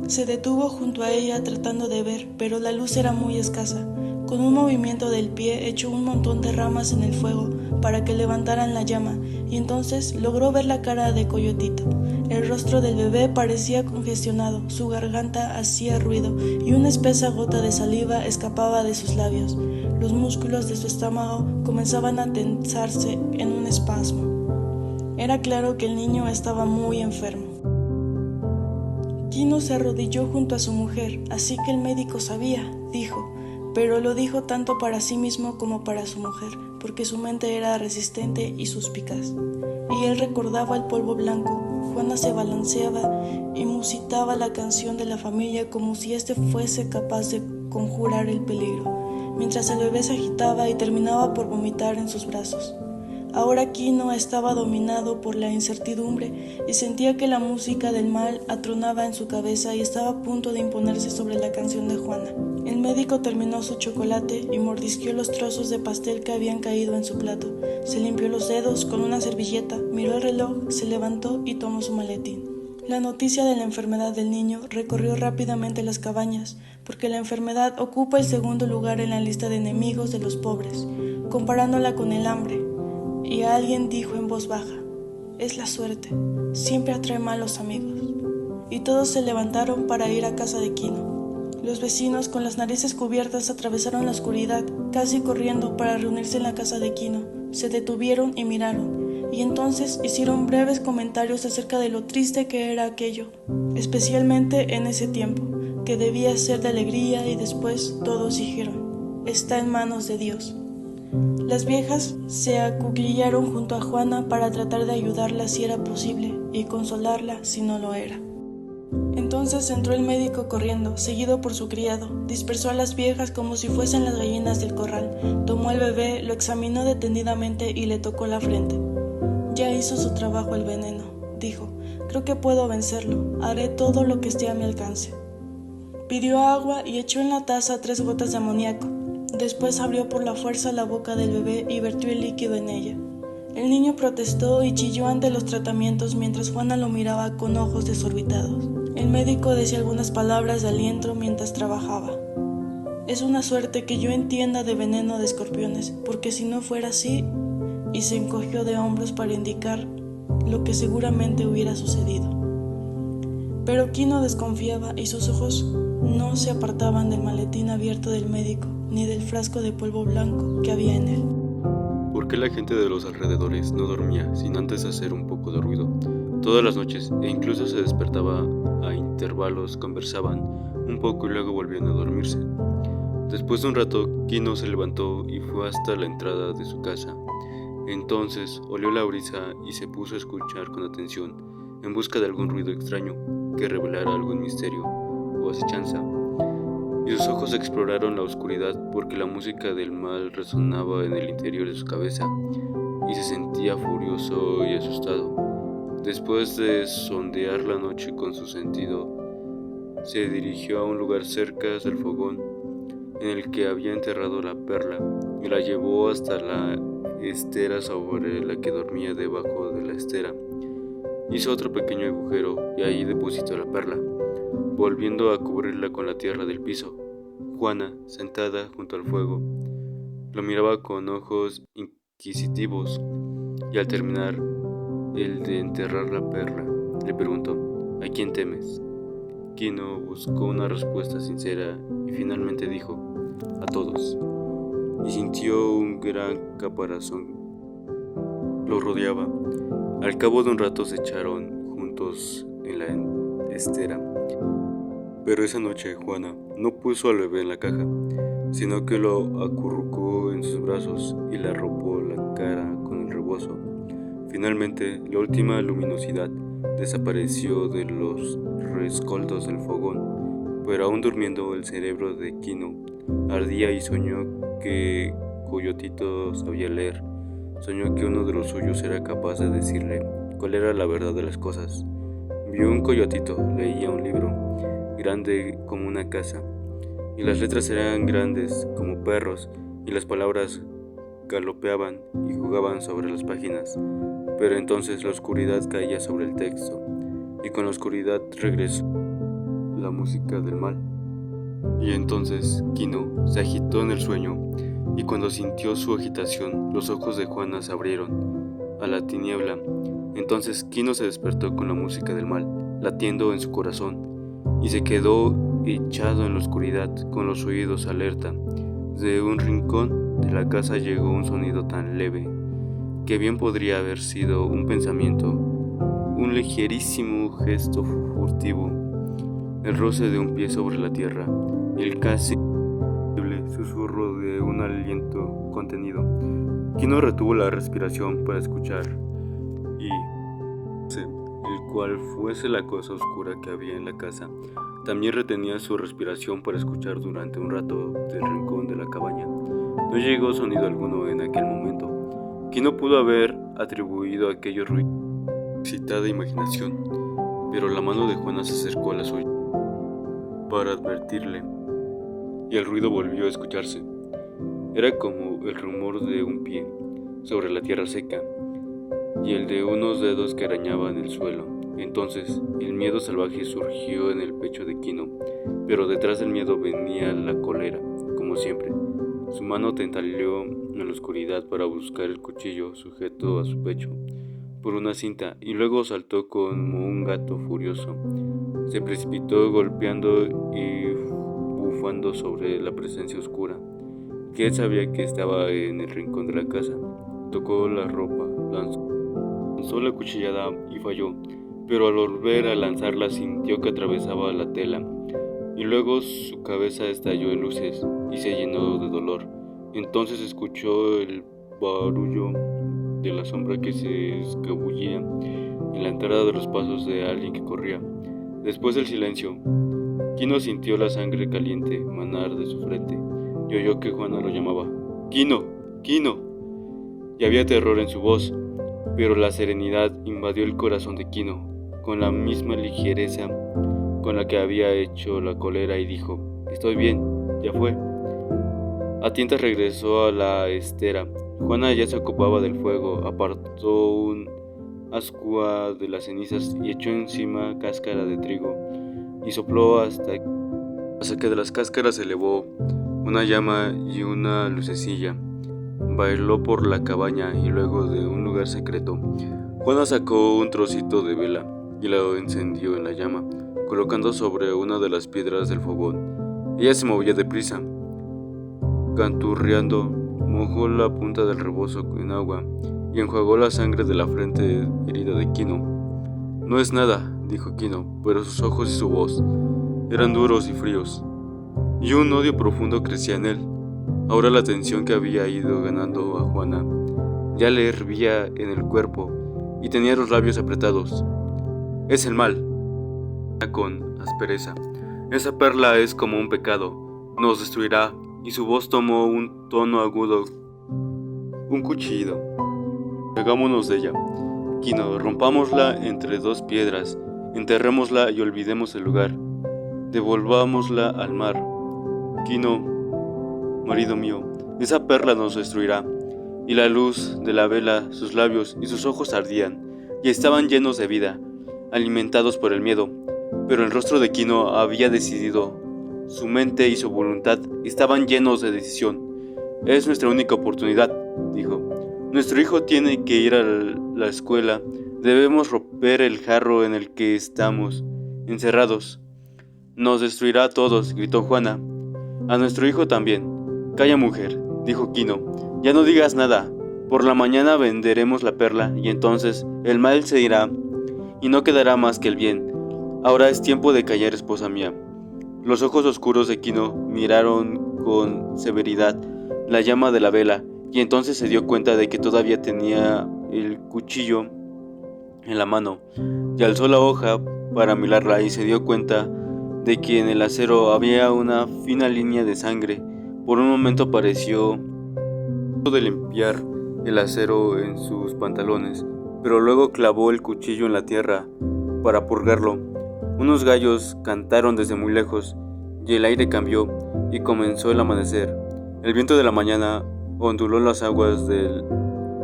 Se detuvo junto a ella tratando de ver, pero la luz era muy escasa. Con un movimiento del pie echó un montón de ramas en el fuego para que levantaran la llama, y entonces logró ver la cara de Coyotito. El rostro del bebé parecía congestionado, su garganta hacía ruido y una espesa gota de saliva escapaba de sus labios. Los músculos de su estómago comenzaban a tensarse en un espasmo. Era claro que el niño estaba muy enfermo. Quino se arrodilló junto a su mujer, así que el médico sabía, dijo, pero lo dijo tanto para sí mismo como para su mujer, porque su mente era resistente y suspicaz. Y él recordaba el polvo blanco. Juana se balanceaba y musitaba la canción de la familia como si éste fuese capaz de conjurar el peligro, mientras el bebé se agitaba y terminaba por vomitar en sus brazos. Ahora Quino estaba dominado por la incertidumbre y sentía que la música del mal atronaba en su cabeza y estaba a punto de imponerse sobre la canción de Juana. El médico terminó su chocolate y mordisqueó los trozos de pastel que habían caído en su plato. Se limpió los dedos con una servilleta, miró el reloj, se levantó y tomó su maletín. La noticia de la enfermedad del niño recorrió rápidamente las cabañas, porque la enfermedad ocupa el segundo lugar en la lista de enemigos de los pobres, comparándola con el hambre. Y alguien dijo en voz baja: «Es la suerte, siempre atrae malos amigos». Y todos se levantaron para ir a casa de Quino. Los vecinos, con las narices cubiertas, atravesaron la oscuridad, casi corriendo para reunirse en la casa de Quino. Se detuvieron y miraron, y entonces hicieron breves comentarios acerca de lo triste que era aquello, especialmente en ese tiempo, que debía ser de alegría, y después todos dijeron: «Está en manos de Dios». Las viejas se acuclillaron junto a Juana para tratar de ayudarla si era posible y consolarla si no lo era. Entonces entró el médico corriendo, seguido por su criado. Dispersó a las viejas como si fuesen las gallinas del corral. Tomó al bebé, lo examinó detenidamente y le tocó la frente. «Ya hizo su trabajo el veneno», dijo. «Creo que puedo vencerlo. Haré todo lo que esté a mi alcance». Pidió agua y echó en la taza 3 gotas de amoníaco. Después abrió por la fuerza la boca del bebé y vertió el líquido en ella. El niño protestó y chilló ante los tratamientos mientras Juana lo miraba con ojos desorbitados. El médico decía algunas palabras de aliento mientras trabajaba. «Es una suerte que yo entienda de veneno de escorpiones, porque si no fuera así...» Y se encogió de hombros para indicar lo que seguramente hubiera sucedido. Pero Quino desconfiaba y sus ojos no se apartaban del maletín abierto del médico ni del frasco de polvo blanco que había en él.
¿Por qué la gente de los alrededores no dormía sin antes hacer un poco de ruido? Todas las noches, e incluso se despertaba a intervalos, conversaban un poco y luego volvían a dormirse. Después de un rato, Quino se levantó y fue hasta la entrada de su casa. Entonces olió la brisa y se puso a escuchar con atención, en busca de algún ruido extraño que revelara algún misterio o acechanza. Y sus ojos exploraron la oscuridad porque la música del mal resonaba en el interior de su cabeza y se sentía furioso y asustado. Después de sondear la noche con su sentido, se dirigió a un lugar cerca del fogón en el que había enterrado la perla y la llevó hasta la estera sobre la que dormía debajo de la estera. Hizo otro pequeño agujero y ahí depositó la perla, volviendo a cubrirla con la tierra del piso. Juana, sentada junto al fuego, lo miraba con ojos inquisitivos y al terminar el de enterrar la perla, le preguntó: ¿a quién temes? Quino buscó una respuesta sincera y finalmente dijo: a todos, y sintió un gran caparazón lo rodeaba. Al cabo de un rato se echaron juntos en la estera. Pero esa noche Juana no puso al bebé en la caja, sino que lo acurrucó en sus brazos y le arropó la cara con el rebozo. Finalmente, la última luminosidad desapareció de los rescoldos del fogón, pero aún durmiendo el cerebro de Quino ardía y soñó que Coyotito sabía leer. Soñó que uno de los suyos era capaz de decirle cuál era la verdad de las cosas. Vio un coyotito, leía un libro, grande como una casa, y las letras eran grandes como perros, y las palabras galopeaban y jugaban sobre las páginas. Pero entonces la oscuridad caía sobre el texto, y con la oscuridad regresó la música del mal. Y entonces Quino se agitó en el sueño, y cuando sintió su agitación, los ojos de Juana se abrieron a la tiniebla. Entonces Quino se despertó con la música del mal latiendo en su corazón, y se quedó echado en la oscuridad con los oídos alerta. De un rincón de la casa llegó un sonido tan leve que bien podría haber sido un pensamiento, un ligerísimo gesto furtivo, el roce de un pie sobre la tierra, el casi susurro de un aliento contenido. Quino retuvo la respiración para escuchar, y el cual fuese la cosa oscura que había en la casa, también retenía su respiración para escuchar durante un rato del rincón de la cabaña. No llegó sonido alguno en aquel momento. Quino pudo haber atribuido aquello ruido a excitada imaginación, pero la mano de Juana se acercó a la suya para advertirle, y el ruido volvió a escucharse. Era como el rumor de un pie sobre la tierra seca y el de unos dedos que arañaban el suelo. Entonces el miedo salvaje surgió en el pecho de Quino, pero detrás del miedo venía la cólera, como siempre. Su mano tentaleó en la oscuridad para buscar el cuchillo sujeto a su pecho por una cinta, y luego saltó como un gato furioso. Se precipitó golpeando y bufando sobre la presencia oscura, que él sabía que estaba en el rincón de la casa. Tocó la ropa, lanzó la cuchillada y falló, pero al volver a lanzarla sintió que atravesaba la tela, y luego su cabeza estalló en luces y se llenó de dolor. Entonces escuchó el barullo de la sombra que se escabullía en la entrada de los pasos de alguien que corría. Después del silencio, Quino sintió la sangre caliente manar de su frente y oyó que Juana lo llamaba: ¡Quino! ¡Quino! Y había terror en su voz, pero la serenidad invadió el corazón de Quino con la misma ligereza con la que había hecho la cólera, y dijo: «Estoy bien, ya fue». A tientas regresó a la estera. Juana ya se ocupaba del fuego, apartó un ascua de las cenizas y echó encima cáscara de trigo, y sopló hasta que de las cáscaras se elevó una llama y una lucecilla. Bailó por la cabaña y luego de un lugar secreto, Juana sacó un trocito de vela y lo encendió en la llama. colocando sobre una de las piedras del fogón. Ella se movía deprisa. Canturreando, mojó la punta del rebozo en agua y enjuagó la sangre de la frente herida de Kino. No es nada, dijo Kino, pero sus ojos y su voz eran duros y fríos, y un odio profundo crecía en él. Ahora la tensión que había ido ganando a Juana ya le hervía en el cuerpo y tenía los labios apretados. Es el mal, con aspereza. Esa perla es como un pecado, nos destruirá. Y su voz tomó un tono agudo, un cuchillo. Hagámonos de ella. Kino, rompámosla entre dos piedras, enterrémosla y olvidemos el lugar. Devolvámosla al mar. Kino, marido mío, esa perla nos destruirá. Y la luz de la vela, sus labios y sus ojos ardían, y estaban llenos de vida, alimentados por el miedo. Pero el rostro de Kino había decidido. Su mente y su voluntad estaban llenos de decisión. Es nuestra única oportunidad, dijo. Nuestro hijo tiene que ir a la escuela. Debemos romper el jarro en el que estamos encerrados. Nos destruirá a todos, gritó Juana. A nuestro hijo también. Calla, mujer, dijo Kino. Ya no digas nada. Por la mañana venderemos la perla y entonces el mal se irá y no quedará más que el bien. Ahora es tiempo de callar, esposa mía. Los ojos oscuros de Kino miraron con severidad la llama de la vela y entonces se dio cuenta de que todavía tenía el cuchillo en la mano y alzó la hoja para mirarla y se dio cuenta de que en el acero había una fina línea de sangre. Por un momento pareció de limpiar el acero en sus pantalones, pero luego clavó el cuchillo en la tierra para purgarlo. Unos gallos cantaron desde muy lejos y el aire cambió y comenzó el amanecer. El viento de la mañana onduló las aguas del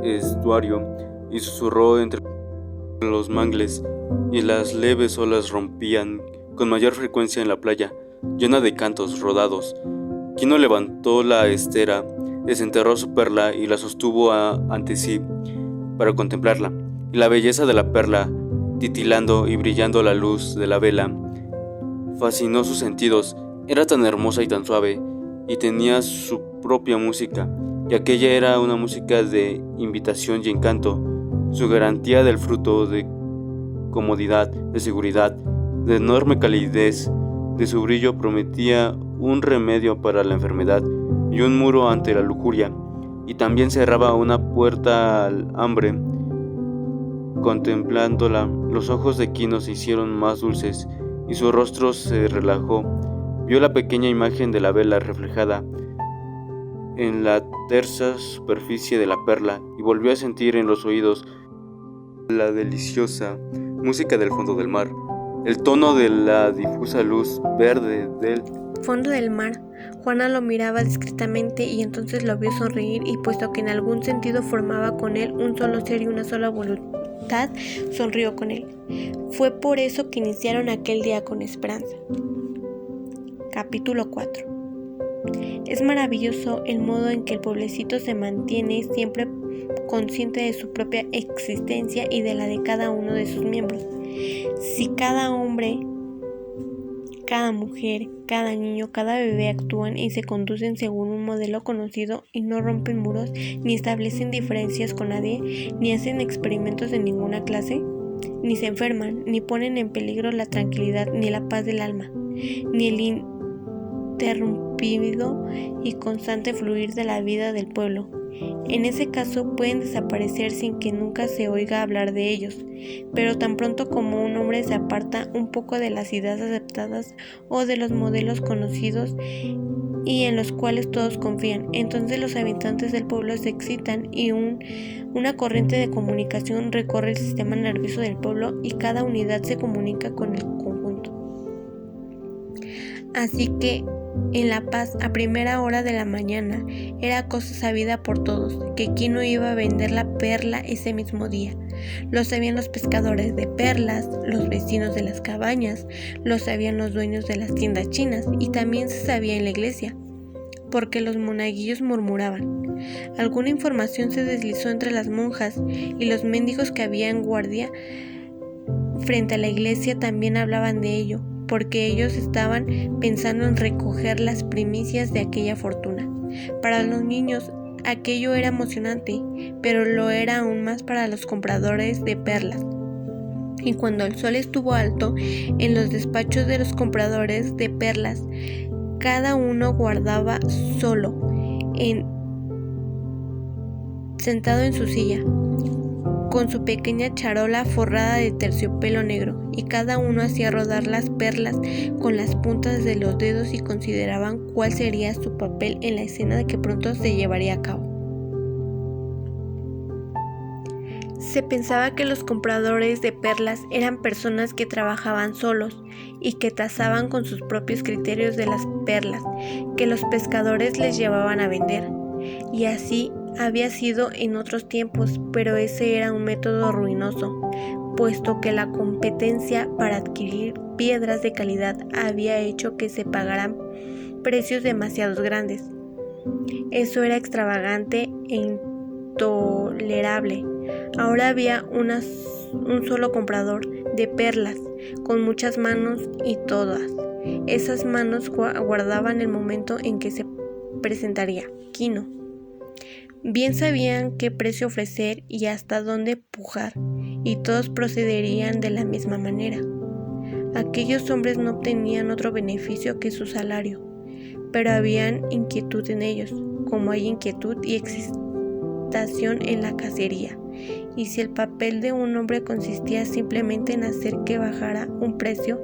estuario y susurró entre los mangles y las leves olas rompían con mayor frecuencia en la playa, llena de cantos rodados. Kino levantó la estera, desenterró su perla y la sostuvo ante sí para contemplarla, y la belleza de la perla, titilando y brillando a la luz de la vela, fascinó sus sentidos. Era tan hermosa y tan suave, y tenía su propia música, y aquella era una música de invitación y encanto, su garantía del fruto de comodidad, de seguridad, de enorme calidez, de su brillo prometía un remedio para la enfermedad y un muro ante la lujuria, y también cerraba una puerta al hambre. Contemplándola, los ojos de Kino se hicieron más dulces y su rostro se relajó. Vio la pequeña imagen de la vela reflejada en la tersa superficie de la perla y volvió a sentir en los oídos la deliciosa música del fondo del mar, el tono de la difusa luz verde del
fondo del mar. Juana lo miraba discretamente y entonces lo vio sonreír, y puesto que en algún sentido formaba con él un solo ser y una sola voluntad, sonrió con él. Fue por eso que iniciaron aquel día con esperanza. Capítulo 4. Es maravilloso el modo en que el pueblecito se mantiene siempre consciente de su propia existencia y de la de cada uno de sus miembros. Si cada hombre, cada mujer, cada niño, cada bebé actúan y se conducen según un modelo conocido y no rompen muros, ni establecen diferencias con nadie, ni hacen experimentos de ninguna clase, ni se enferman, ni ponen en peligro la tranquilidad ni la paz del alma, ni el interrumpido y constante fluir de la vida del pueblo. En ese caso pueden desaparecer sin que nunca se oiga hablar de ellos, pero tan pronto como un hombre se aparta un poco de las ideas aceptadas o de los modelos conocidos y en los cuales todos confían, entonces los habitantes del pueblo se excitan y una corriente de comunicación recorre el sistema nervioso del pueblo y cada unidad se comunica con el conjunto. Así que en La Paz, a primera hora de la mañana, era cosa sabida por todos que Kino iba a vender la perla ese mismo día. Lo sabían los pescadores de perlas, los vecinos de las cabañas, lo sabían los dueños de las tiendas chinas y también se sabía en la iglesia, porque los monaguillos murmuraban. Alguna información se deslizó entre las monjas y los mendigos que había en guardia frente a la iglesia también hablaban de ello. porque ellos estaban pensando en recoger las primicias de aquella fortuna. Para los niños aquello era emocionante, pero lo era aún más para los compradores de perlas. Y cuando el sol estuvo alto en los despachos de los compradores de perlas, cada uno guardaba solo, sentado en su silla, con su pequeña charola forrada de terciopelo negro, y cada uno hacía rodar las perlas con las puntas de los dedos y consideraban cuál sería su papel en la escena que pronto se llevaría a cabo. Se pensaba que los compradores de perlas eran personas que trabajaban solos y que tasaban con sus propios criterios de las perlas que los pescadores les llevaban a vender. Y así había sido en otros tiempos, pero ese era un método ruinoso, puesto que la competencia para adquirir piedras de calidad había hecho que se pagaran precios demasiado grandes. Eso era extravagante e intolerable. Ahora había un solo comprador de perlas, con muchas manos, y todas esas manos guardaban el momento en que se presentaría Quino. Bien sabían qué precio ofrecer y hasta dónde pujar, y todos procederían de la misma manera. Aquellos hombres no obtenían otro beneficio que su salario, pero había inquietud en ellos, como hay inquietud y excitación en la cacería. Y si el papel de un hombre consistía simplemente en hacer que bajara un precio,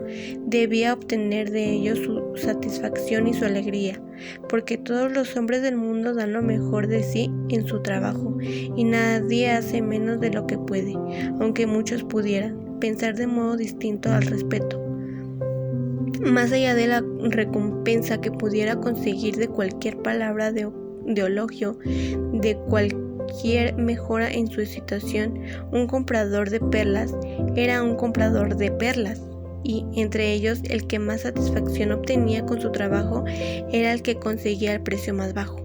debía obtener de ello su satisfacción y su alegría, porque todos los hombres del mundo dan lo mejor de sí en su trabajo, y nadie hace menos de lo que puede, aunque muchos pudieran pensar de modo distinto al respecto. Más allá de la recompensa que pudiera conseguir de cualquier palabra de elogio, de cualquier mejora en su situación, un comprador de perlas era un comprador de perlas, y entre ellos el que más satisfacción obtenía con su trabajo era el que conseguía el precio más bajo.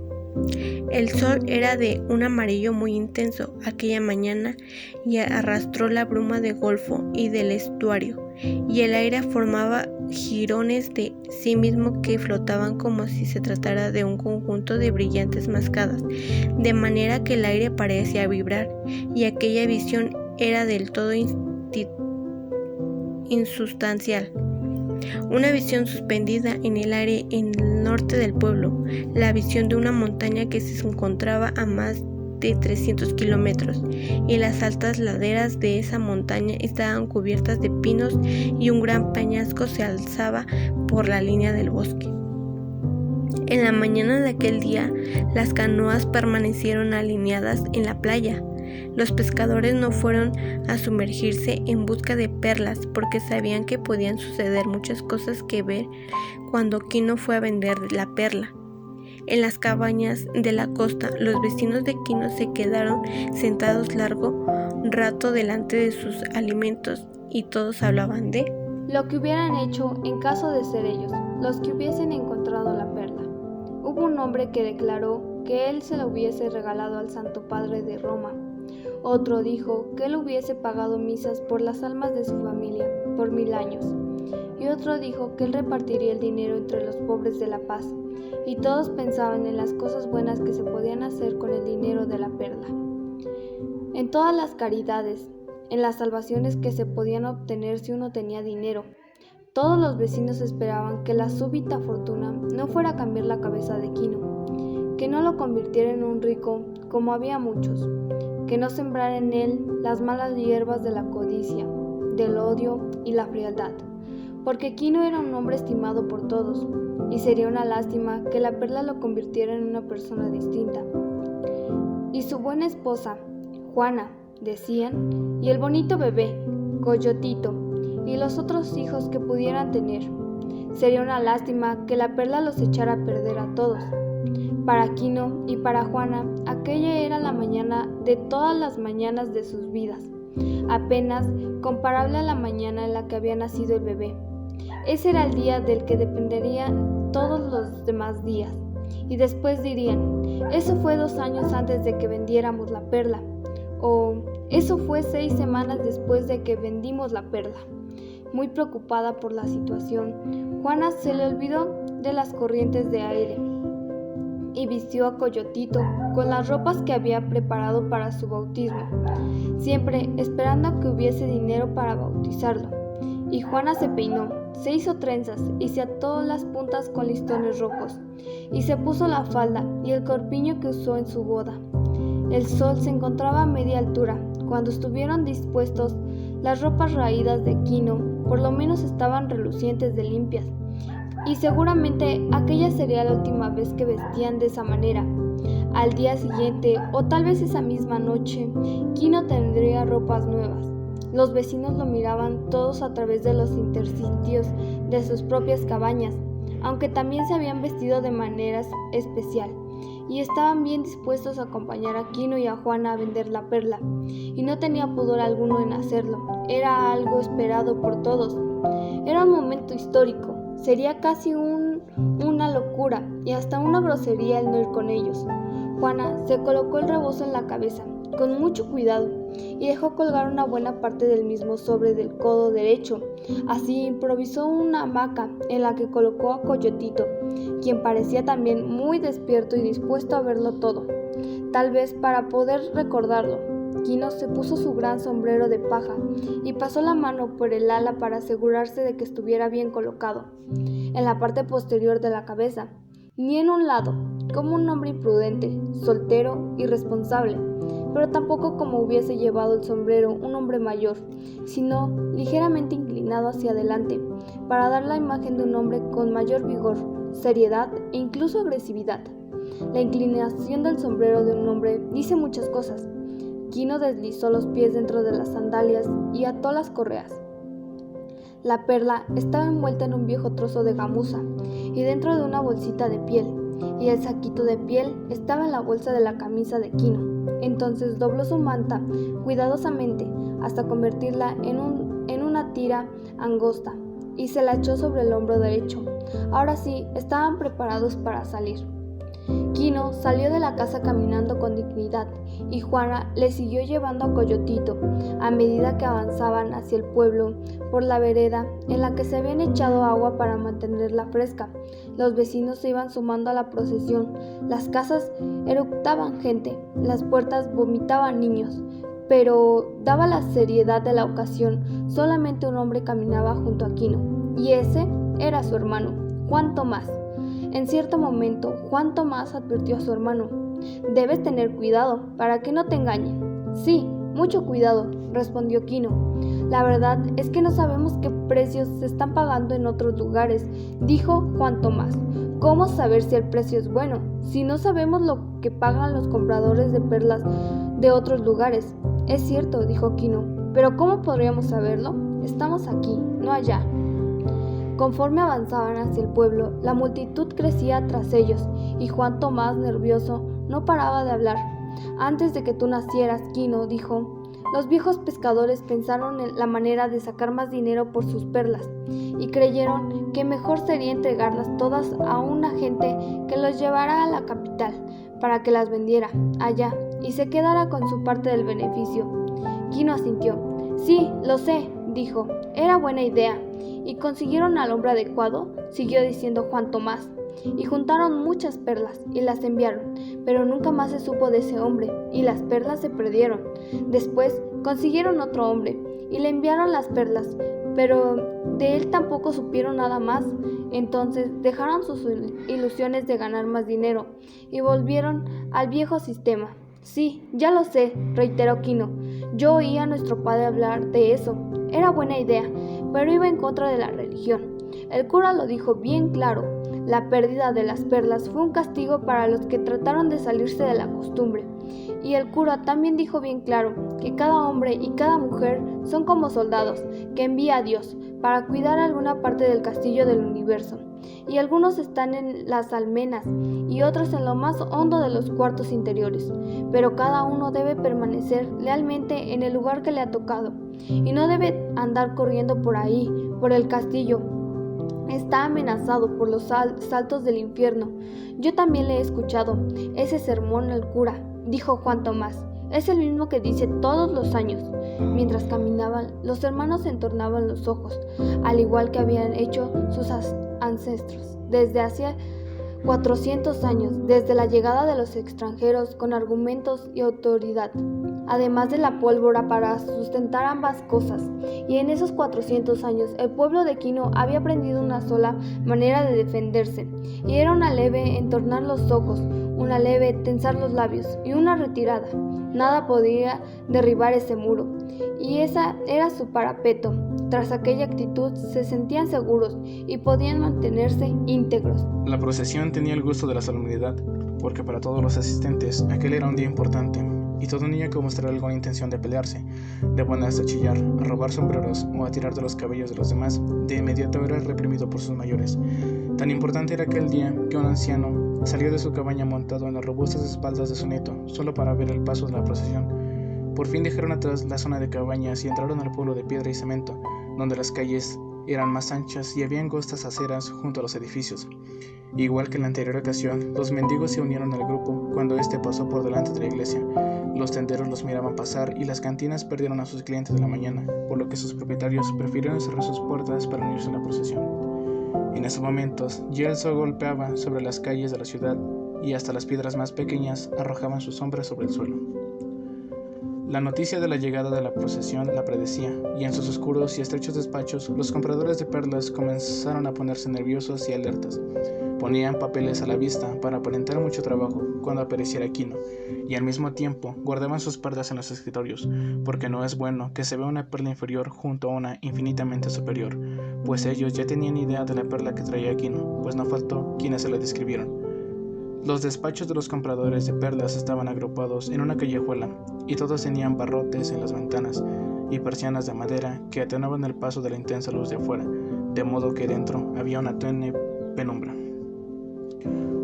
El sol era de un amarillo muy intenso aquella mañana y arrastró la bruma del golfo y del estuario, y el aire formaba jirones de sí mismo que flotaban como si se tratara de un conjunto de brillantes mascadas, de manera que el aire parecía vibrar, y aquella visión era del todo insustancial. Una visión suspendida en el aire en el norte del pueblo, la visión de una montaña que se encontraba a más de 300 kilómetros, y las altas laderas de esa montaña estaban cubiertas de pinos y un gran peñasco se alzaba por la línea del bosque. En la mañana de aquel día, las canoas permanecieron alineadas en la playa. Los pescadores no fueron a sumergirse en busca de perlas porque sabían que podían suceder muchas cosas que ver cuando Quino fue a vender la perla. En las cabañas de la costa, los vecinos de Quino se quedaron sentados largo rato delante de sus alimentos y todos hablaban de
lo que hubieran hecho en caso de ser ellos los que hubiesen encontrado la perla. Hubo un hombre que declaró que él se la hubiese regalado al Santo Padre de Roma. Otro dijo que él hubiese pagado misas por las almas de su familia por 1000 años. Y otro dijo que él repartiría el dinero entre los pobres de la paz. Y todos pensaban en las cosas buenas que se podían hacer con el dinero de la perla. En todas las caridades, en las salvaciones que se podían obtener si uno tenía dinero. Todos los vecinos esperaban que la súbita fortuna no fuera a cambiar la cabeza de Quino, que no lo convirtiera en un rico como había muchos, que no sembrara en él las malas hierbas de la codicia, del odio y la frialdad, porque Quino era un hombre estimado por todos, y sería una lástima que la perla lo convirtiera en una persona distinta. Y su buena esposa, Juana, decían, y el bonito bebé, Coyotito, y los otros hijos que pudieran tener. Sería una lástima que la perla los echara a perder a todos. Para Quino y para Juana, aquella era la mañana de todas las mañanas de sus vidas, apenas comparable a la mañana en la que había nacido el bebé. Ese era el día del que dependerían todos los demás días, y después dirían, eso fue 2 años antes de que vendiéramos la perla, o eso fue 6 semanas después de que vendimos la perla. muy preocupada por la situación, Juana se le olvidó de las corrientes de aire y vistió a Coyotito con las ropas que había preparado para su bautismo, siempre esperando a que hubiese dinero para bautizarlo. Y Juana se peinó, se hizo trenzas y se ató las puntas con listones rojos, y se puso la falda y el corpiño que usó en su boda. El sol se encontraba a media altura. Cuando estuvieron dispuestos, las ropas raídas de Quino por lo menos estaban relucientes de limpias, y seguramente aquella sería la última vez que vestían de esa manera. Al día siguiente, o tal vez esa misma noche, Quino tendría ropas nuevas. Los vecinos lo miraban todos a través de los intersticios de sus propias cabañas, aunque también se habían vestido de manera especial, y estaban bien dispuestos a acompañar a Quino y a Juana a vender la perla, y no tenía pudor alguno en hacerlo. Era algo esperado por todos. Era un momento histórico. Sería casi una locura y hasta una grosería el no ir con ellos. Juana se colocó el rebozo en la cabeza, con mucho cuidado, y dejó colgar una buena parte del mismo sobre del codo derecho. Así improvisó una hamaca en la que colocó a Coyotito, quien parecía también muy despierto y dispuesto a verlo todo, tal vez para poder recordarlo. Quino se puso su gran sombrero de paja y pasó la mano por el ala para asegurarse de que estuviera bien colocado, en la parte posterior de la cabeza, ni en un lado, como un hombre imprudente, soltero y responsable, pero tampoco como hubiese llevado el sombrero un hombre mayor, sino ligeramente inclinado hacia adelante, para dar la imagen de un hombre con mayor vigor, seriedad e incluso agresividad. La inclinación del sombrero de un hombre dice muchas cosas. Quino deslizó los pies dentro de las sandalias y ató las correas. La perla estaba envuelta en un viejo trozo de gamuza y dentro de una bolsita de piel, y el saquito de piel estaba en la bolsa de la camisa de Quino. Entonces dobló su manta cuidadosamente hasta convertirla en una tira angosta y se la echó sobre el hombro derecho. Ahora sí, estaban preparados para salir. Quino salió de la casa caminando con dignidad y Juana le siguió llevando a Coyotito a medida que avanzaban hacia el pueblo por la vereda en la que se habían echado agua para mantenerla fresca. Los vecinos se iban sumando a la procesión, las casas eructaban gente, las puertas vomitaban niños, pero daba la seriedad de la ocasión, solamente un hombre caminaba junto a Quino, y ese era su hermano, Juan Tomás. En cierto momento, Juan Tomás advirtió a su hermano: «Debes tener cuidado, para que no te engañen». «Sí, mucho cuidado», respondió Quino. «La verdad es que no sabemos qué precios se están pagando en otros lugares», dijo Juan Tomás. «¿Cómo saber si el precio es bueno, si no sabemos lo que pagan los compradores de perlas de otros lugares?» «Es cierto», dijo Quino, «pero ¿cómo podríamos saberlo? Estamos aquí, no allá». Conforme avanzaban hacia el pueblo, la multitud crecía tras ellos, y Juan Tomás, nervioso, no paraba de hablar. «Antes de que tú nacieras, Quino», dijo, «los viejos pescadores pensaron en la manera de sacar más dinero por sus perlas, y creyeron que mejor sería entregarlas todas a un agente que los llevara a la capital, para que las vendiera allá, y se quedara con su parte del beneficio». Quino asintió. «Sí, lo sé», dijo, «era buena idea». «¿Y consiguieron al hombre adecuado?», siguió diciendo Juan Tomás. «Y juntaron muchas perlas y las enviaron, pero nunca más se supo de ese hombre, y las perlas se perdieron. Después consiguieron otro hombre y le enviaron las perlas, pero de él tampoco supieron nada más. Entonces dejaron sus ilusiones de ganar más dinero y volvieron al viejo sistema». «Sí, ya lo sé», reiteró Quino. «Yo oí a nuestro padre hablar de eso. Era buena idea, pero iba en contra de la religión. El cura lo dijo bien claro. La pérdida de las perlas fue un castigo para los que trataron de salirse de la costumbre. Y el cura también dijo bien claro que cada hombre y cada mujer son como soldados que envía a Dios para cuidar alguna parte del castillo del universo. Y algunos están en las almenas y otros en lo más hondo de los cuartos interiores, pero cada uno debe permanecer lealmente en el lugar que le ha tocado, y no debe andar corriendo por ahí, por el castillo. Está amenazado por los saltos del infierno». «Yo también le he escuchado ese sermón al cura», dijo Juan Tomás.
Es el mismo que dice todos los años. Mientras caminaban, los hermanos se entornaban los ojos, al igual que habían hecho sus ancestros desde hacía 400 años, desde la llegada de los extranjeros con argumentos y autoridad, además de la pólvora para sustentar ambas cosas. Y en esos 400 años el pueblo de Quino había aprendido una sola manera de defenderse, y era una leve entornar los ojos, una leve tensar los labios y una retirada. Nada podía derribar ese muro, y esa era su parapeto. Tras aquella actitud se sentían seguros y podían mantenerse íntegros.
La procesión tenía el gusto de la solemnidad, porque para todos los asistentes aquel era un día importante, y todo niño que mostrara alguna intención de pelearse, de ponerse a chillar, a robar sombreros o a tirar de los cabellos de los demás, de inmediato era reprimido por sus mayores. Tan importante era aquel día que un anciano salió de su cabaña montado en las robustas espaldas de su nieto, solo para ver el paso de la procesión. Por fin dejaron atrás la zona de cabañas y entraron al pueblo de piedra y cemento, donde las calles eran más anchas y había angostas aceras junto a los edificios. Igual que en la anterior ocasión, los mendigos se unieron al grupo cuando este pasó por delante de la iglesia. Los tenderos los miraban pasar y las cantinas perdieron a sus clientes de la mañana, por lo que sus propietarios prefirieron cerrar sus puertas para unirse a la procesión. En esos momentos, ya el sol golpeaba sobre las calles de la ciudad y hasta las piedras más pequeñas arrojaban sus sombras sobre el suelo. La noticia de la llegada de la procesión la predecía, y en sus oscuros y estrechos despachos los compradores de perlas comenzaron a ponerse nerviosos y alertas. Ponían papeles a la vista para aparentar mucho trabajo cuando apareciera Quino, y al mismo tiempo guardaban sus perlas en los escritorios, porque no es bueno que se vea una perla inferior junto a una infinitamente superior, pues ellos ya tenían idea de la perla que traía Quino, pues no faltó quienes se la describieron. Los despachos de los compradores de perlas estaban agrupados en una callejuela, y todos tenían barrotes en las ventanas y persianas de madera que atenuaban el paso de la intensa luz de afuera, de modo que dentro había una tenue penumbra.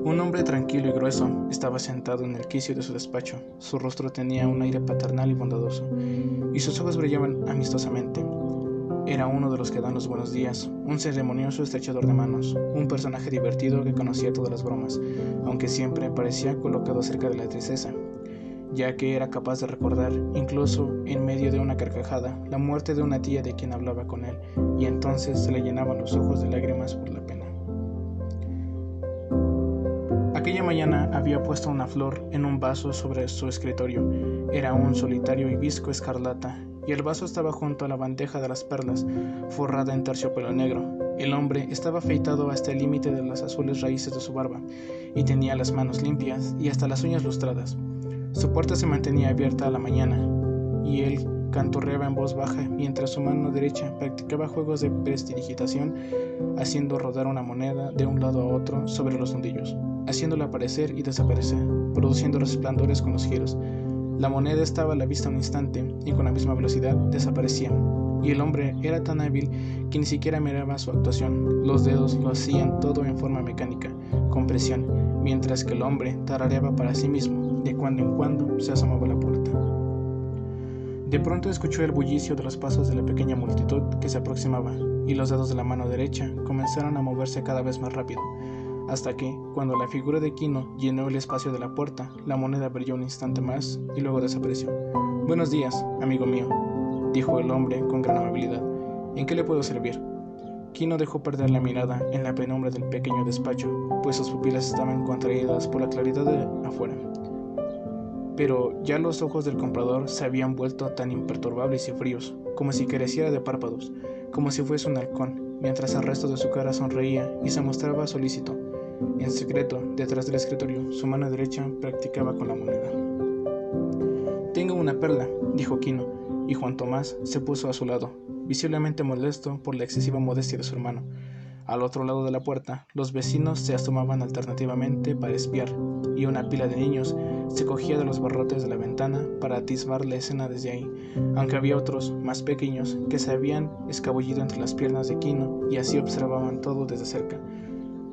Un hombre tranquilo y grueso estaba sentado en el quicio de su despacho. Su rostro tenía un aire paternal y bondadoso, y sus ojos brillaban amistosamente. Era uno de los que dan los buenos días, un ceremonioso estrechador de manos, un personaje divertido que conocía todas las bromas, aunque siempre parecía colocado cerca de la tristeza, ya que era capaz de recordar, incluso en medio de una carcajada, la muerte de una tía de quien hablaba con él, y entonces se le llenaban los ojos de lágrimas por la pena. Aquella mañana había puesto una flor en un vaso sobre su escritorio. Era un solitario hibisco escarlata, y el vaso estaba junto a la bandeja de las perlas, forrada en terciopelo negro. El hombre estaba afeitado hasta el límite de las azules raíces de su barba, y tenía las manos limpias y hasta las uñas lustradas. Su puerta se mantenía abierta a la mañana, y él canturreaba en voz baja mientras su mano derecha practicaba juegos de prestidigitación, haciendo rodar una moneda de un lado a otro sobre los nudillos, haciéndola aparecer y desaparecer, produciendo resplandores con los giros. La moneda estaba a la vista un instante y con la misma velocidad desaparecía, y el hombre era tan hábil que ni siquiera miraba su actuación. Los dedos lo hacían todo en forma mecánica, con presión, mientras que el hombre tarareaba para sí mismo. De cuando en cuando se asomaba a la puerta. De pronto escuchó el bullicio de los pasos de la pequeña multitud que se aproximaba, y los dedos de la mano derecha comenzaron a moverse cada vez más rápido, hasta que, cuando la figura de Quino llenó el espacio de la puerta, la moneda brilló un instante más y luego desapareció. «Buenos días, amigo mío», dijo el hombre con gran amabilidad. «¿En qué le puedo servir?» Quino dejó perder la mirada en la penumbra del pequeño despacho, pues sus pupilas estaban contraídas por la claridad de afuera. Pero ya los ojos del comprador se habían vuelto tan imperturbables y fríos, como si careciera de párpados, como si fuese un halcón, mientras el resto de su cara sonreía y se mostraba solícito. En secreto, detrás del escritorio, su mano derecha practicaba con la moneda. «Tengo una perla», dijo Quino, y Juan Tomás se puso a su lado, visiblemente molesto por la excesiva modestia de su hermano. Al otro lado de la puerta, los vecinos se asomaban alternativamente para espiar, y una pila de niños se cogía de los barrotes de la ventana para atisbar la escena desde ahí, aunque había otros, más pequeños, que se habían escabullido entre las piernas de Quino y así observaban todo desde cerca.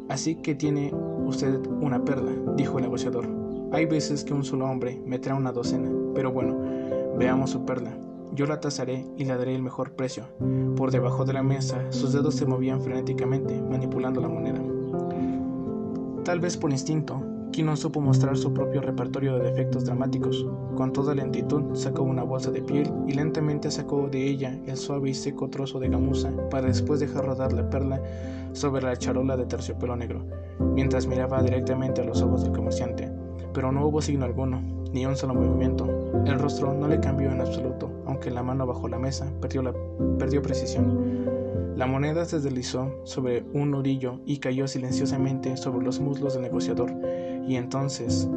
«Así que tiene usted una perla», dijo el negociador. «Hay veces que un solo hombre me trae una docena, pero bueno, veamos su perla. Yo la tasaré y le daré el mejor precio». Por debajo de la mesa, sus dedos se movían frenéticamente, manipulando la moneda. Tal vez por instinto, Quino supo mostrar su propio repertorio de efectos dramáticos. Con toda lentitud sacó una bolsa de piel y lentamente sacó de ella el suave y seco trozo de gamuza para después dejar rodar la perla sobre la charola de terciopelo negro, mientras miraba directamente a los ojos del comerciante. Pero no hubo signo alguno, ni un solo movimiento. El rostro no le cambió en absoluto, aunque la mano bajo la mesa perdió precisión. La moneda se deslizó sobre un nudillo y cayó silenciosamente sobre los muslos del negociador, y entonces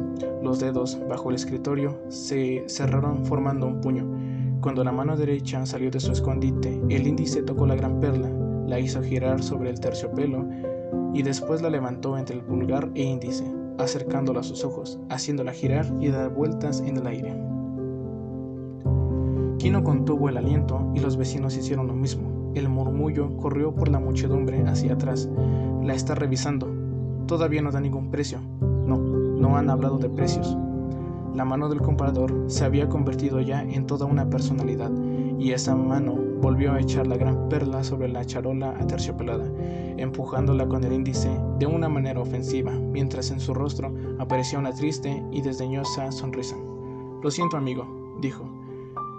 los dedos bajo el escritorio se cerraron formando un puño. Cuando la mano derecha salió de su escondite, el índice tocó la gran perla, la hizo girar sobre el terciopelo y después la levantó entre el pulgar e índice, acercándola a sus ojos, haciéndola girar y dar vueltas en el aire. Quino contuvo el aliento y los vecinos hicieron lo mismo. El murmullo corrió por la muchedumbre hacia atrás. La está revisando. Todavía no da ningún precio. No han hablado de precios. La mano del comprador se había convertido ya en toda una personalidad, y esa mano volvió a echar la gran perla sobre la charola aterciopelada, empujándola con el índice de una manera ofensiva, mientras en su rostro aparecía una triste y desdeñosa sonrisa. «Lo siento, amigo», dijo,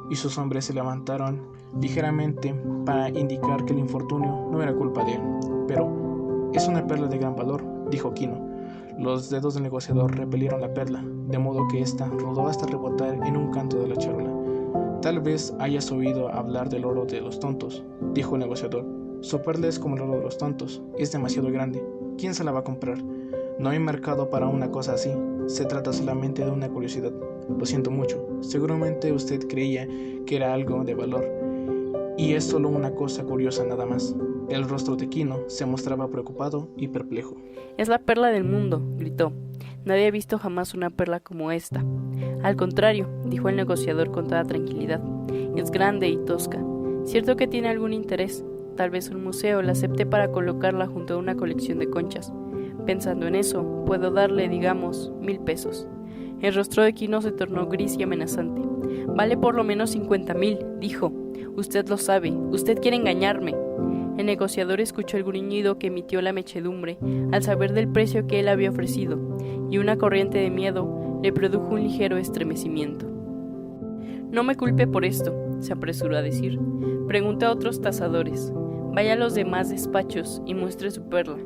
y sus hombres se levantaron ligeramente para indicar que el infortunio no era culpa de él. «Pero es una perla de gran valor», dijo Quino. Los dedos del negociador repelieron la perla, de modo que ésta rodó hasta rebotar en un canto de la charola. «Tal vez hayas oído hablar del oro de los tontos», dijo el negociador. «Su perla es como el oro de los tontos, es demasiado grande. ¿Quién se la va a comprar? No hay mercado para una cosa así. Se trata solamente de una curiosidad. Lo siento mucho. Seguramente usted creía que era algo de valor. Y es solo una cosa curiosa nada más». El rostro de Quino se mostraba preocupado y perplejo.
«Es la perla del mundo», gritó. «No había visto jamás una perla como esta». «Al contrario», dijo el negociador con toda tranquilidad, «es grande y tosca. Cierto que tiene algún interés. Tal vez un museo la acepte para colocarla junto a una colección de conchas. Pensando en eso, puedo darle, digamos, 1000 pesos». El rostro de Quino se tornó gris y amenazante. «Vale por lo menos 50,000, dijo. «Usted lo sabe. Usted quiere engañarme». El negociador escuchó el gruñido que emitió la muchedumbre al saber del precio que él había ofrecido, y una corriente de miedo le produjo un ligero estremecimiento. «No me culpe por esto», se apresuró a decir. «Pregunte a otros tasadores. Vaya a los demás despachos y muestre su perla.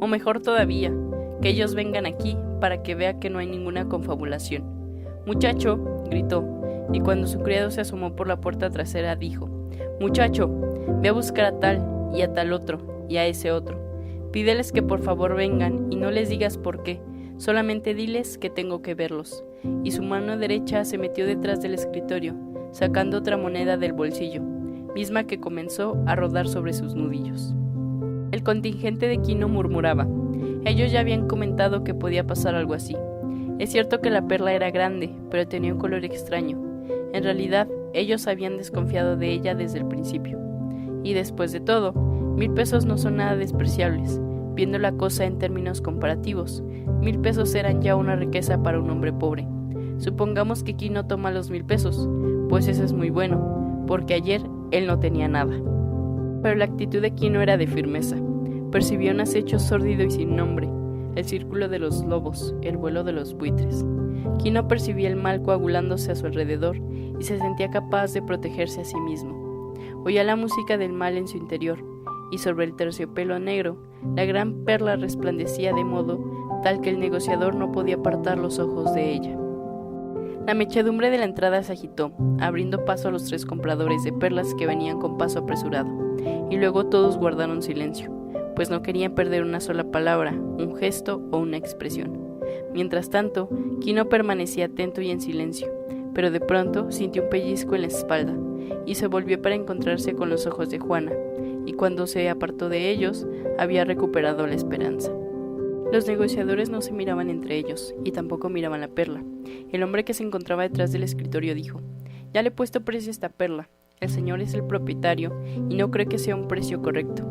O mejor todavía, que ellos vengan aquí para que vea que no hay ninguna confabulación». «Muchacho», gritó, y cuando su criado se asomó por la puerta trasera dijo: «Muchacho, ve a buscar a tal y a tal otro, y a ese otro. Pídeles que por favor vengan y no les digas por qué, solamente diles que tengo que verlos». Y su mano derecha se metió detrás del escritorio, sacando otra moneda del bolsillo, misma que comenzó a rodar sobre sus nudillos. El contingente de Quino murmuraba. Ellos ya habían comentado que podía pasar algo así. Es cierto que la perla era grande, pero tenía un color extraño. En realidad, ellos habían desconfiado de ella desde el principio. Y después de todo, 1000 pesos no son nada despreciables. Viendo la cosa en términos comparativos, 1000 pesos eran ya una riqueza para un hombre pobre. Supongamos que Quino toma los 1000 pesos, pues eso es muy bueno, porque ayer él no tenía nada. Pero la actitud de Quino era de firmeza. Percibía un acecho sórdido y sin nombre, el círculo de los lobos, el vuelo de los buitres. Quino percibía el mal coagulándose a su alrededor y se sentía capaz de protegerse a sí mismo. Oía la música del mal en su interior, y sobre el terciopelo negro, la gran perla resplandecía de modo tal que el negociador no podía apartar los ojos de ella. La muchedumbre de la entrada se agitó, abriendo paso a los 3 compradores de perlas que venían con paso apresurado, y luego todos guardaron silencio, pues no querían perder una sola palabra, un gesto o una expresión. Mientras tanto, Quino permanecía atento y en silencio, pero de pronto sintió un pellizco en la espalda, y se volvió para encontrarse con los ojos de Juana, y cuando se apartó de ellos, había recuperado la esperanza. Los negociadores no se miraban entre ellos, y tampoco miraban la perla. El hombre que se encontraba detrás del escritorio dijo: «Ya le he puesto precio a esta perla. El señor es el propietario, y no cree que sea un precio correcto.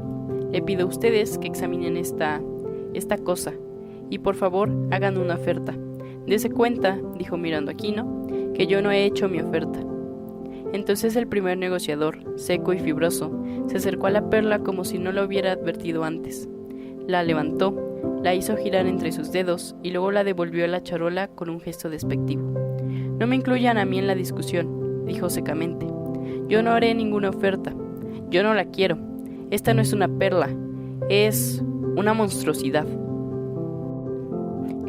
Le pido a ustedes que examinen esta cosa, y por favor hagan una oferta. Dese cuenta», dijo mirando a Quino, «que yo no he hecho mi oferta». Entonces el primer negociador, seco y fibroso, se acercó a la perla como si no la hubiera advertido antes. La levantó, La hizo girar entre sus dedos y luego la devolvió a la charola con un gesto despectivo. No me incluyan a mí en la discusión, dijo secamente. Yo no haré ninguna oferta. Yo no la quiero. Esta no es una perla, es una monstruosidad.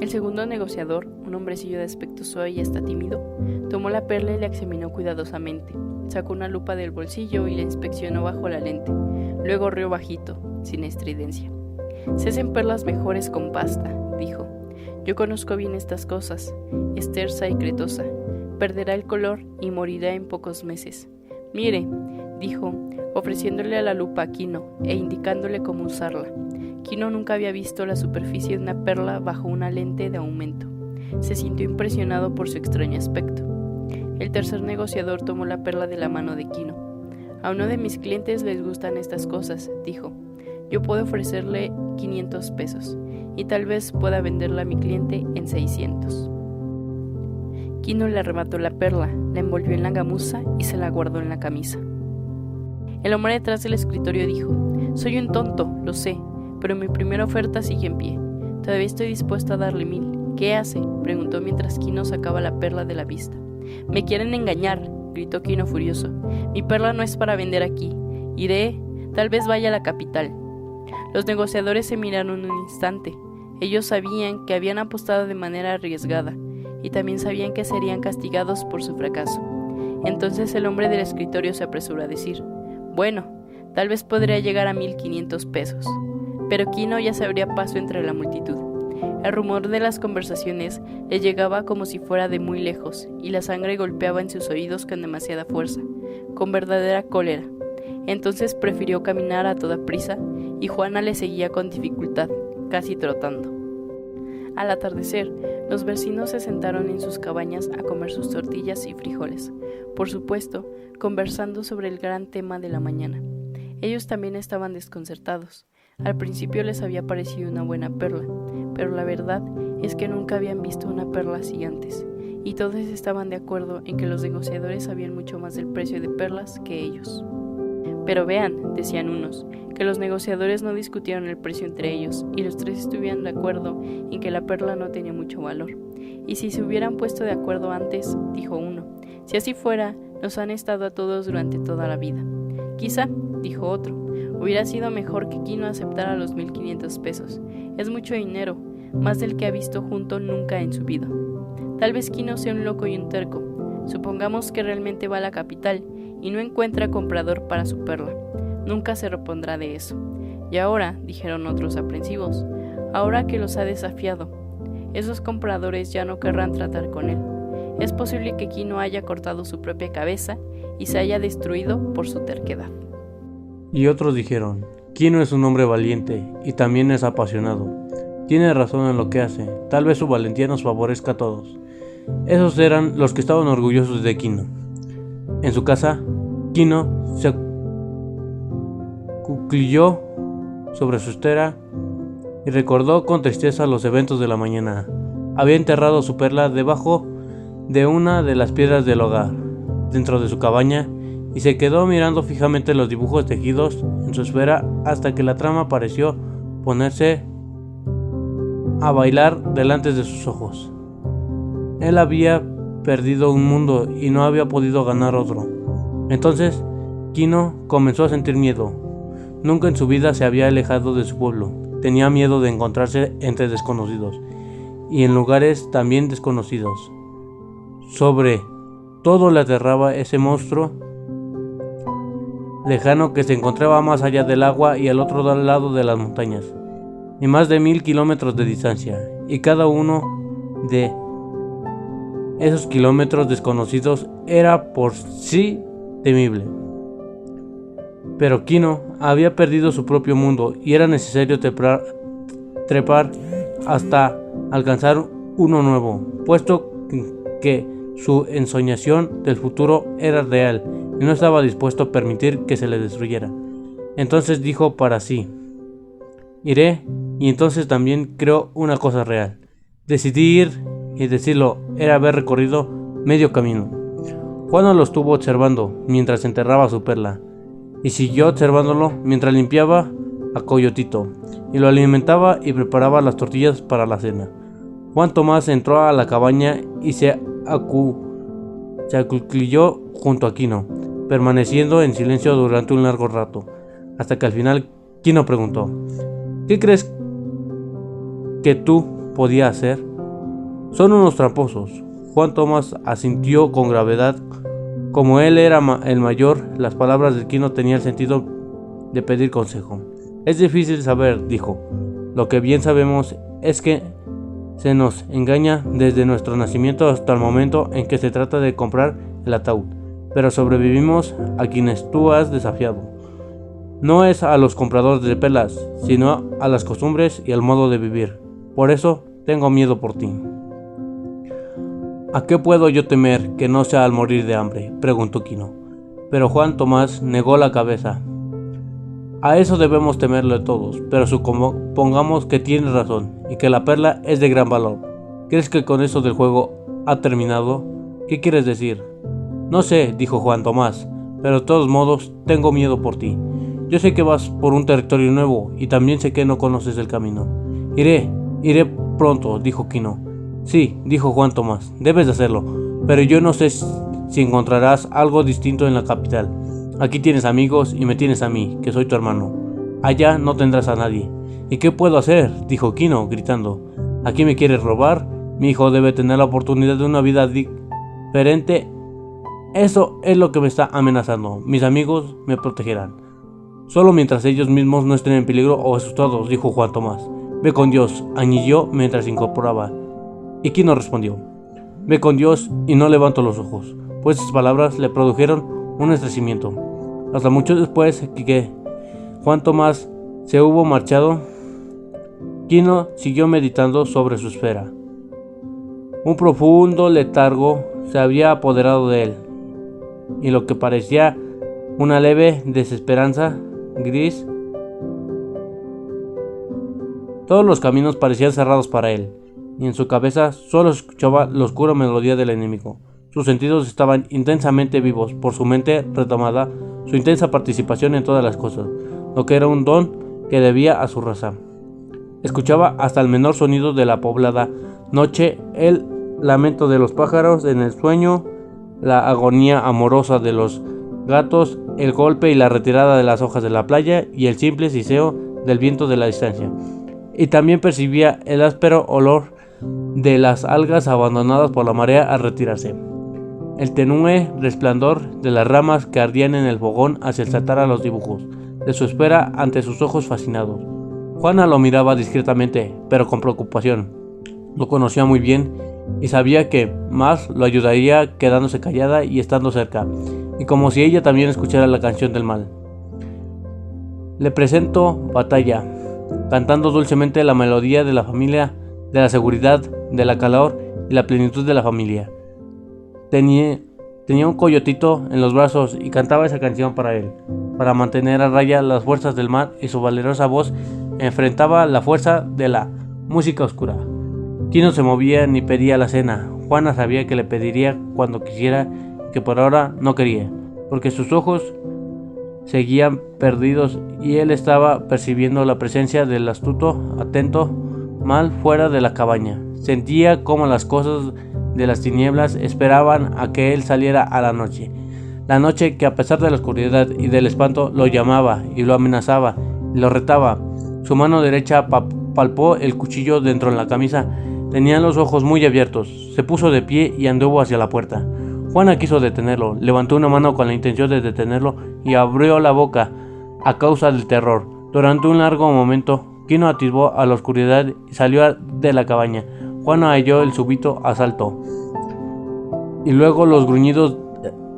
El segundo negociador, un hombrecillo de aspecto suave y hasta tímido, tomó la perla y la examinó cuidadosamente. Sacó una lupa del bolsillo y la inspeccionó bajo la lente. Luego rió bajito, sin estridencia. Se hacen perlas mejores con pasta, dijo. Yo conozco bien estas cosas. Es tersa y cretosa. Perderá el color y morirá en pocos meses. Mire, dijo, ofreciéndole a la lupa a Quino e indicándole cómo usarla. Quino nunca había visto la superficie de una perla bajo una lente de aumento. Se sintió impresionado por su extraño aspecto. El tercer negociador tomó la perla de la mano de Quino. A uno de mis clientes les gustan estas cosas, dijo. Yo puedo ofrecerle 500 pesos y tal vez pueda venderla a mi cliente en 600. Quino le arrebató la perla, la envolvió en la gamuza y se la guardó en la camisa. El hombre detrás del escritorio dijo, soy un tonto, lo sé, pero mi primera oferta sigue en pie. Todavía estoy dispuesto a darle 1000. ¿Qué hace?, preguntó mientras Quino sacaba la perla de la vista. Me quieren engañar, gritó Quino furioso. Mi perla no es para vender aquí. Iré, tal vez vaya a la capital. Los negociadores se miraron un instante. Ellos sabían que habían apostado de manera arriesgada y también sabían que serían castigados por su fracaso. Entonces el hombre del escritorio se apresuró a decir, bueno, tal vez podría llegar a 1500 pesos. Pero Quino ya se abría paso entre la multitud. El rumor de las conversaciones le llegaba como si fuera de muy lejos y la sangre golpeaba en sus oídos con demasiada fuerza, con verdadera cólera. Entonces prefirió caminar a toda prisa y Juana le seguía con dificultad, casi trotando. Al atardecer, los vecinos se sentaron en sus cabañas a comer sus tortillas y frijoles, por supuesto, conversando sobre el gran tema de la mañana. Ellos también estaban desconcertados. Al principio les había parecido una buena perla, pero la verdad es que nunca habían visto una perla así antes, y todos estaban de acuerdo en que los negociadores sabían mucho más del precio de perlas que ellos. Pero vean, decían unos, que los negociadores no discutieron el precio entre ellos, y los tres estuvieron de acuerdo en que la perla no tenía mucho valor. Y si se hubieran puesto de acuerdo antes, dijo uno, si así fuera, nos han estado a todos durante toda la vida. Quizá, dijo otro, hubiera sido mejor que Quino aceptara los 1500 pesos. Es mucho dinero, más del que ha visto junto nunca en su vida. Tal vez Quino sea un loco y un terco. Supongamos que realmente va a la capital y no encuentra comprador para su perla. Nunca se repondrá de eso. Y ahora, dijeron otros aprensivos, ahora que los ha desafiado, esos compradores ya no querrán tratar con él. Es posible que Quino haya cortado su propia cabeza y se haya destruido por su terquedad.
Y otros dijeron, Quino es un hombre valiente y también es apasionado. Tiene razón en lo que hace, tal vez su valentía nos favorezca a todos. Esos eran los que estaban orgullosos de Quino. En su casa, Quino se acuclilló sobre su estera y recordó con tristeza los eventos de la mañana. Había enterrado su perla debajo de una de las piedras del hogar, dentro de su cabaña, y se quedó mirando fijamente los dibujos tejidos en su esfera hasta que la trama pareció ponerse a bailar delante de sus ojos. Él había perdido un mundo y no había podido ganar otro. Entonces, Quino comenzó a sentir miedo. Nunca en su vida se había alejado de su pueblo. Tenía miedo de encontrarse entre desconocidos y en lugares también desconocidos. Sobre todo le aterraba ese monstruo lejano que se encontraba más allá del agua y al otro lado de las montañas, y más de 1000 kilómetros de distancia, y cada uno de esos kilómetros desconocidos era por sí temible. Pero Quino había perdido su propio mundo y era necesario trepar hasta alcanzar uno nuevo, puesto que su ensoñación del futuro era real y no estaba dispuesto a permitir que se le destruyera. Entonces dijo para sí, iré, y entonces también creo una cosa real. Decidí ir, y decirlo era haber recorrido medio camino. Juana lo estuvo observando mientras enterraba su perla, y siguió observándolo mientras limpiaba a Coyotito y lo alimentaba y preparaba las tortillas para la cena. Juan Tomás entró a la cabaña y se acuclilló junto a Quino, permaneciendo en silencio durante un largo rato, hasta que al final Quino preguntó: ¿qué crees que tú podías hacer? Son unos tramposos. Juan Tomás asintió con gravedad. Como él era el mayor, las palabras de Quino tenían el sentido de pedir consejo. Es difícil saber, dijo. Lo que bien sabemos es que se nos engaña desde nuestro nacimiento hasta el momento en que se trata de comprar el ataúd. Pero sobrevivimos a quienes tú has desafiado. No es a los compradores de perlas, sino a las costumbres y al modo de vivir. Por eso tengo miedo por ti. ¿A qué puedo yo temer que no sea al morir de hambre?, preguntó Quino. Pero Juan Tomás negó la cabeza. A eso debemos temerle todos, pero supongamos que tienes razón y que la perla es de gran valor. ¿Crees que con eso del juego ha terminado? ¿Qué quieres decir? No sé, dijo Juan Tomás, pero de todos modos tengo miedo por ti. Yo sé que vas por un territorio nuevo y también sé que no conoces el camino. Iré pronto, dijo Quino. Sí, dijo Juan Tomás, debes de hacerlo, pero yo no sé si encontrarás algo distinto en la capital. Aquí tienes amigos y me tienes a mí, que soy tu hermano. Allá no tendrás a nadie. ¿Y qué puedo hacer?, dijo Quino, gritando. ¿Aquí me quieres robar? Mi hijo debe tener la oportunidad de una vida diferente. Eso es lo que me está amenazando. Mis amigos me protegerán. Solo mientras ellos mismos no estén en peligro o asustados, dijo Juan Tomás. Ve con Dios, añadió mientras se incorporaba. Y Quino respondió: ve con Dios y no levanto los ojos. Pues esas palabras le produjeron un estremecimiento. Hasta mucho después que Juan Tomás se hubo marchado, Quino siguió meditando sobre su esfera. Un profundo letargo se había apoderado de él, y lo que parecía una leve desesperanza gris. Todos los caminos parecían cerrados para él, y en su cabeza solo escuchaba la oscura melodía del enemigo. Sus sentidos estaban intensamente vivos por su mente retomada, su intensa participación en todas las cosas, lo que era un don que debía a su raza. Escuchaba hasta el menor sonido de la poblada noche, el lamento de los pájaros en el sueño, la agonía amorosa de los gatos, el golpe y la retirada de las hojas de la playa y el simple siseo del viento de la distancia. Y también percibía el áspero olor de las algas abandonadas por la marea al retirarse, el tenue resplandor de las ramas que ardían en el fogón al saltar a los dibujos de su espera ante sus ojos fascinados. Juana lo miraba discretamente, pero con preocupación. Lo conocía muy bien y sabía que más lo ayudaría quedándose callada y estando cerca, y como si ella también escuchara la canción del mal. Le presento batalla, cantando dulcemente la melodía de la familia, de la seguridad, de la calor y la plenitud de la familia. Tenía un coyotito en los brazos y cantaba esa canción para él, para mantener a raya las fuerzas del mal, y su valerosa voz enfrentaba la fuerza de la música oscura. Quino se movía ni pedía la cena. Juana sabía que le pediría cuando quisiera, que por ahora no quería, porque sus ojos seguían perdidos y él estaba percibiendo la presencia del astuto, atento mal fuera de la cabaña. Sentía como las cosas de las tinieblas esperaban a que él saliera a la noche que a pesar de la oscuridad y del espanto lo llamaba y lo amenazaba y lo retaba. Su mano derecha palpó el cuchillo dentro de la camisa. Tenía los ojos muy abiertos. Se puso de pie y anduvo hacia la puerta. Juana quiso detenerlo, levantó una mano con la intención de detenerlo y abrió la boca a causa del terror. Durante un largo momento, Quino atisbó a la oscuridad y salió de la cabaña. Juana halló el súbito asalto y luego los gruñidos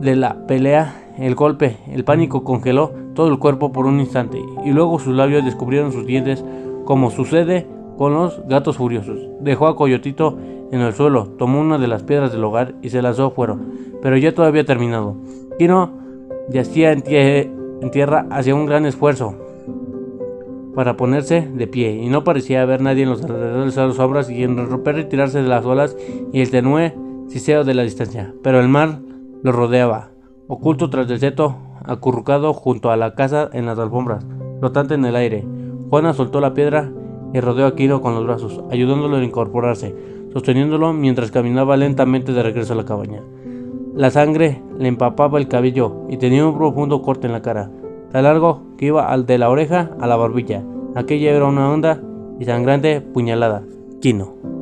de la pelea, el golpe, el pánico congeló todo el cuerpo por un instante y luego sus labios descubrieron sus dientes, como sucede con los gatos furiosos. Dejó a Coyotito en el suelo, tomó una de las piedras del hogar y se lanzó fuera, pero ya todo había terminado. Quino yacía en tierra, hacía un gran esfuerzo para ponerse de pie y no parecía haber nadie en los alrededores a las sombras y en romper retirarse de las olas y el tenue siseo de la distancia, pero el mar lo rodeaba, oculto tras el seto, acurrucado junto a la casa en las alfombras, flotante en el aire. Juana soltó la piedra y rodeó a Quino con los brazos, ayudándolo a incorporarse, sosteniéndolo mientras caminaba lentamente de regreso a la cabaña. La sangre le empapaba el cabello y tenía un profundo corte en la cara, tan largo que iba de la oreja a la barbilla. Aquella era una honda y sangrante puñalada. Quino.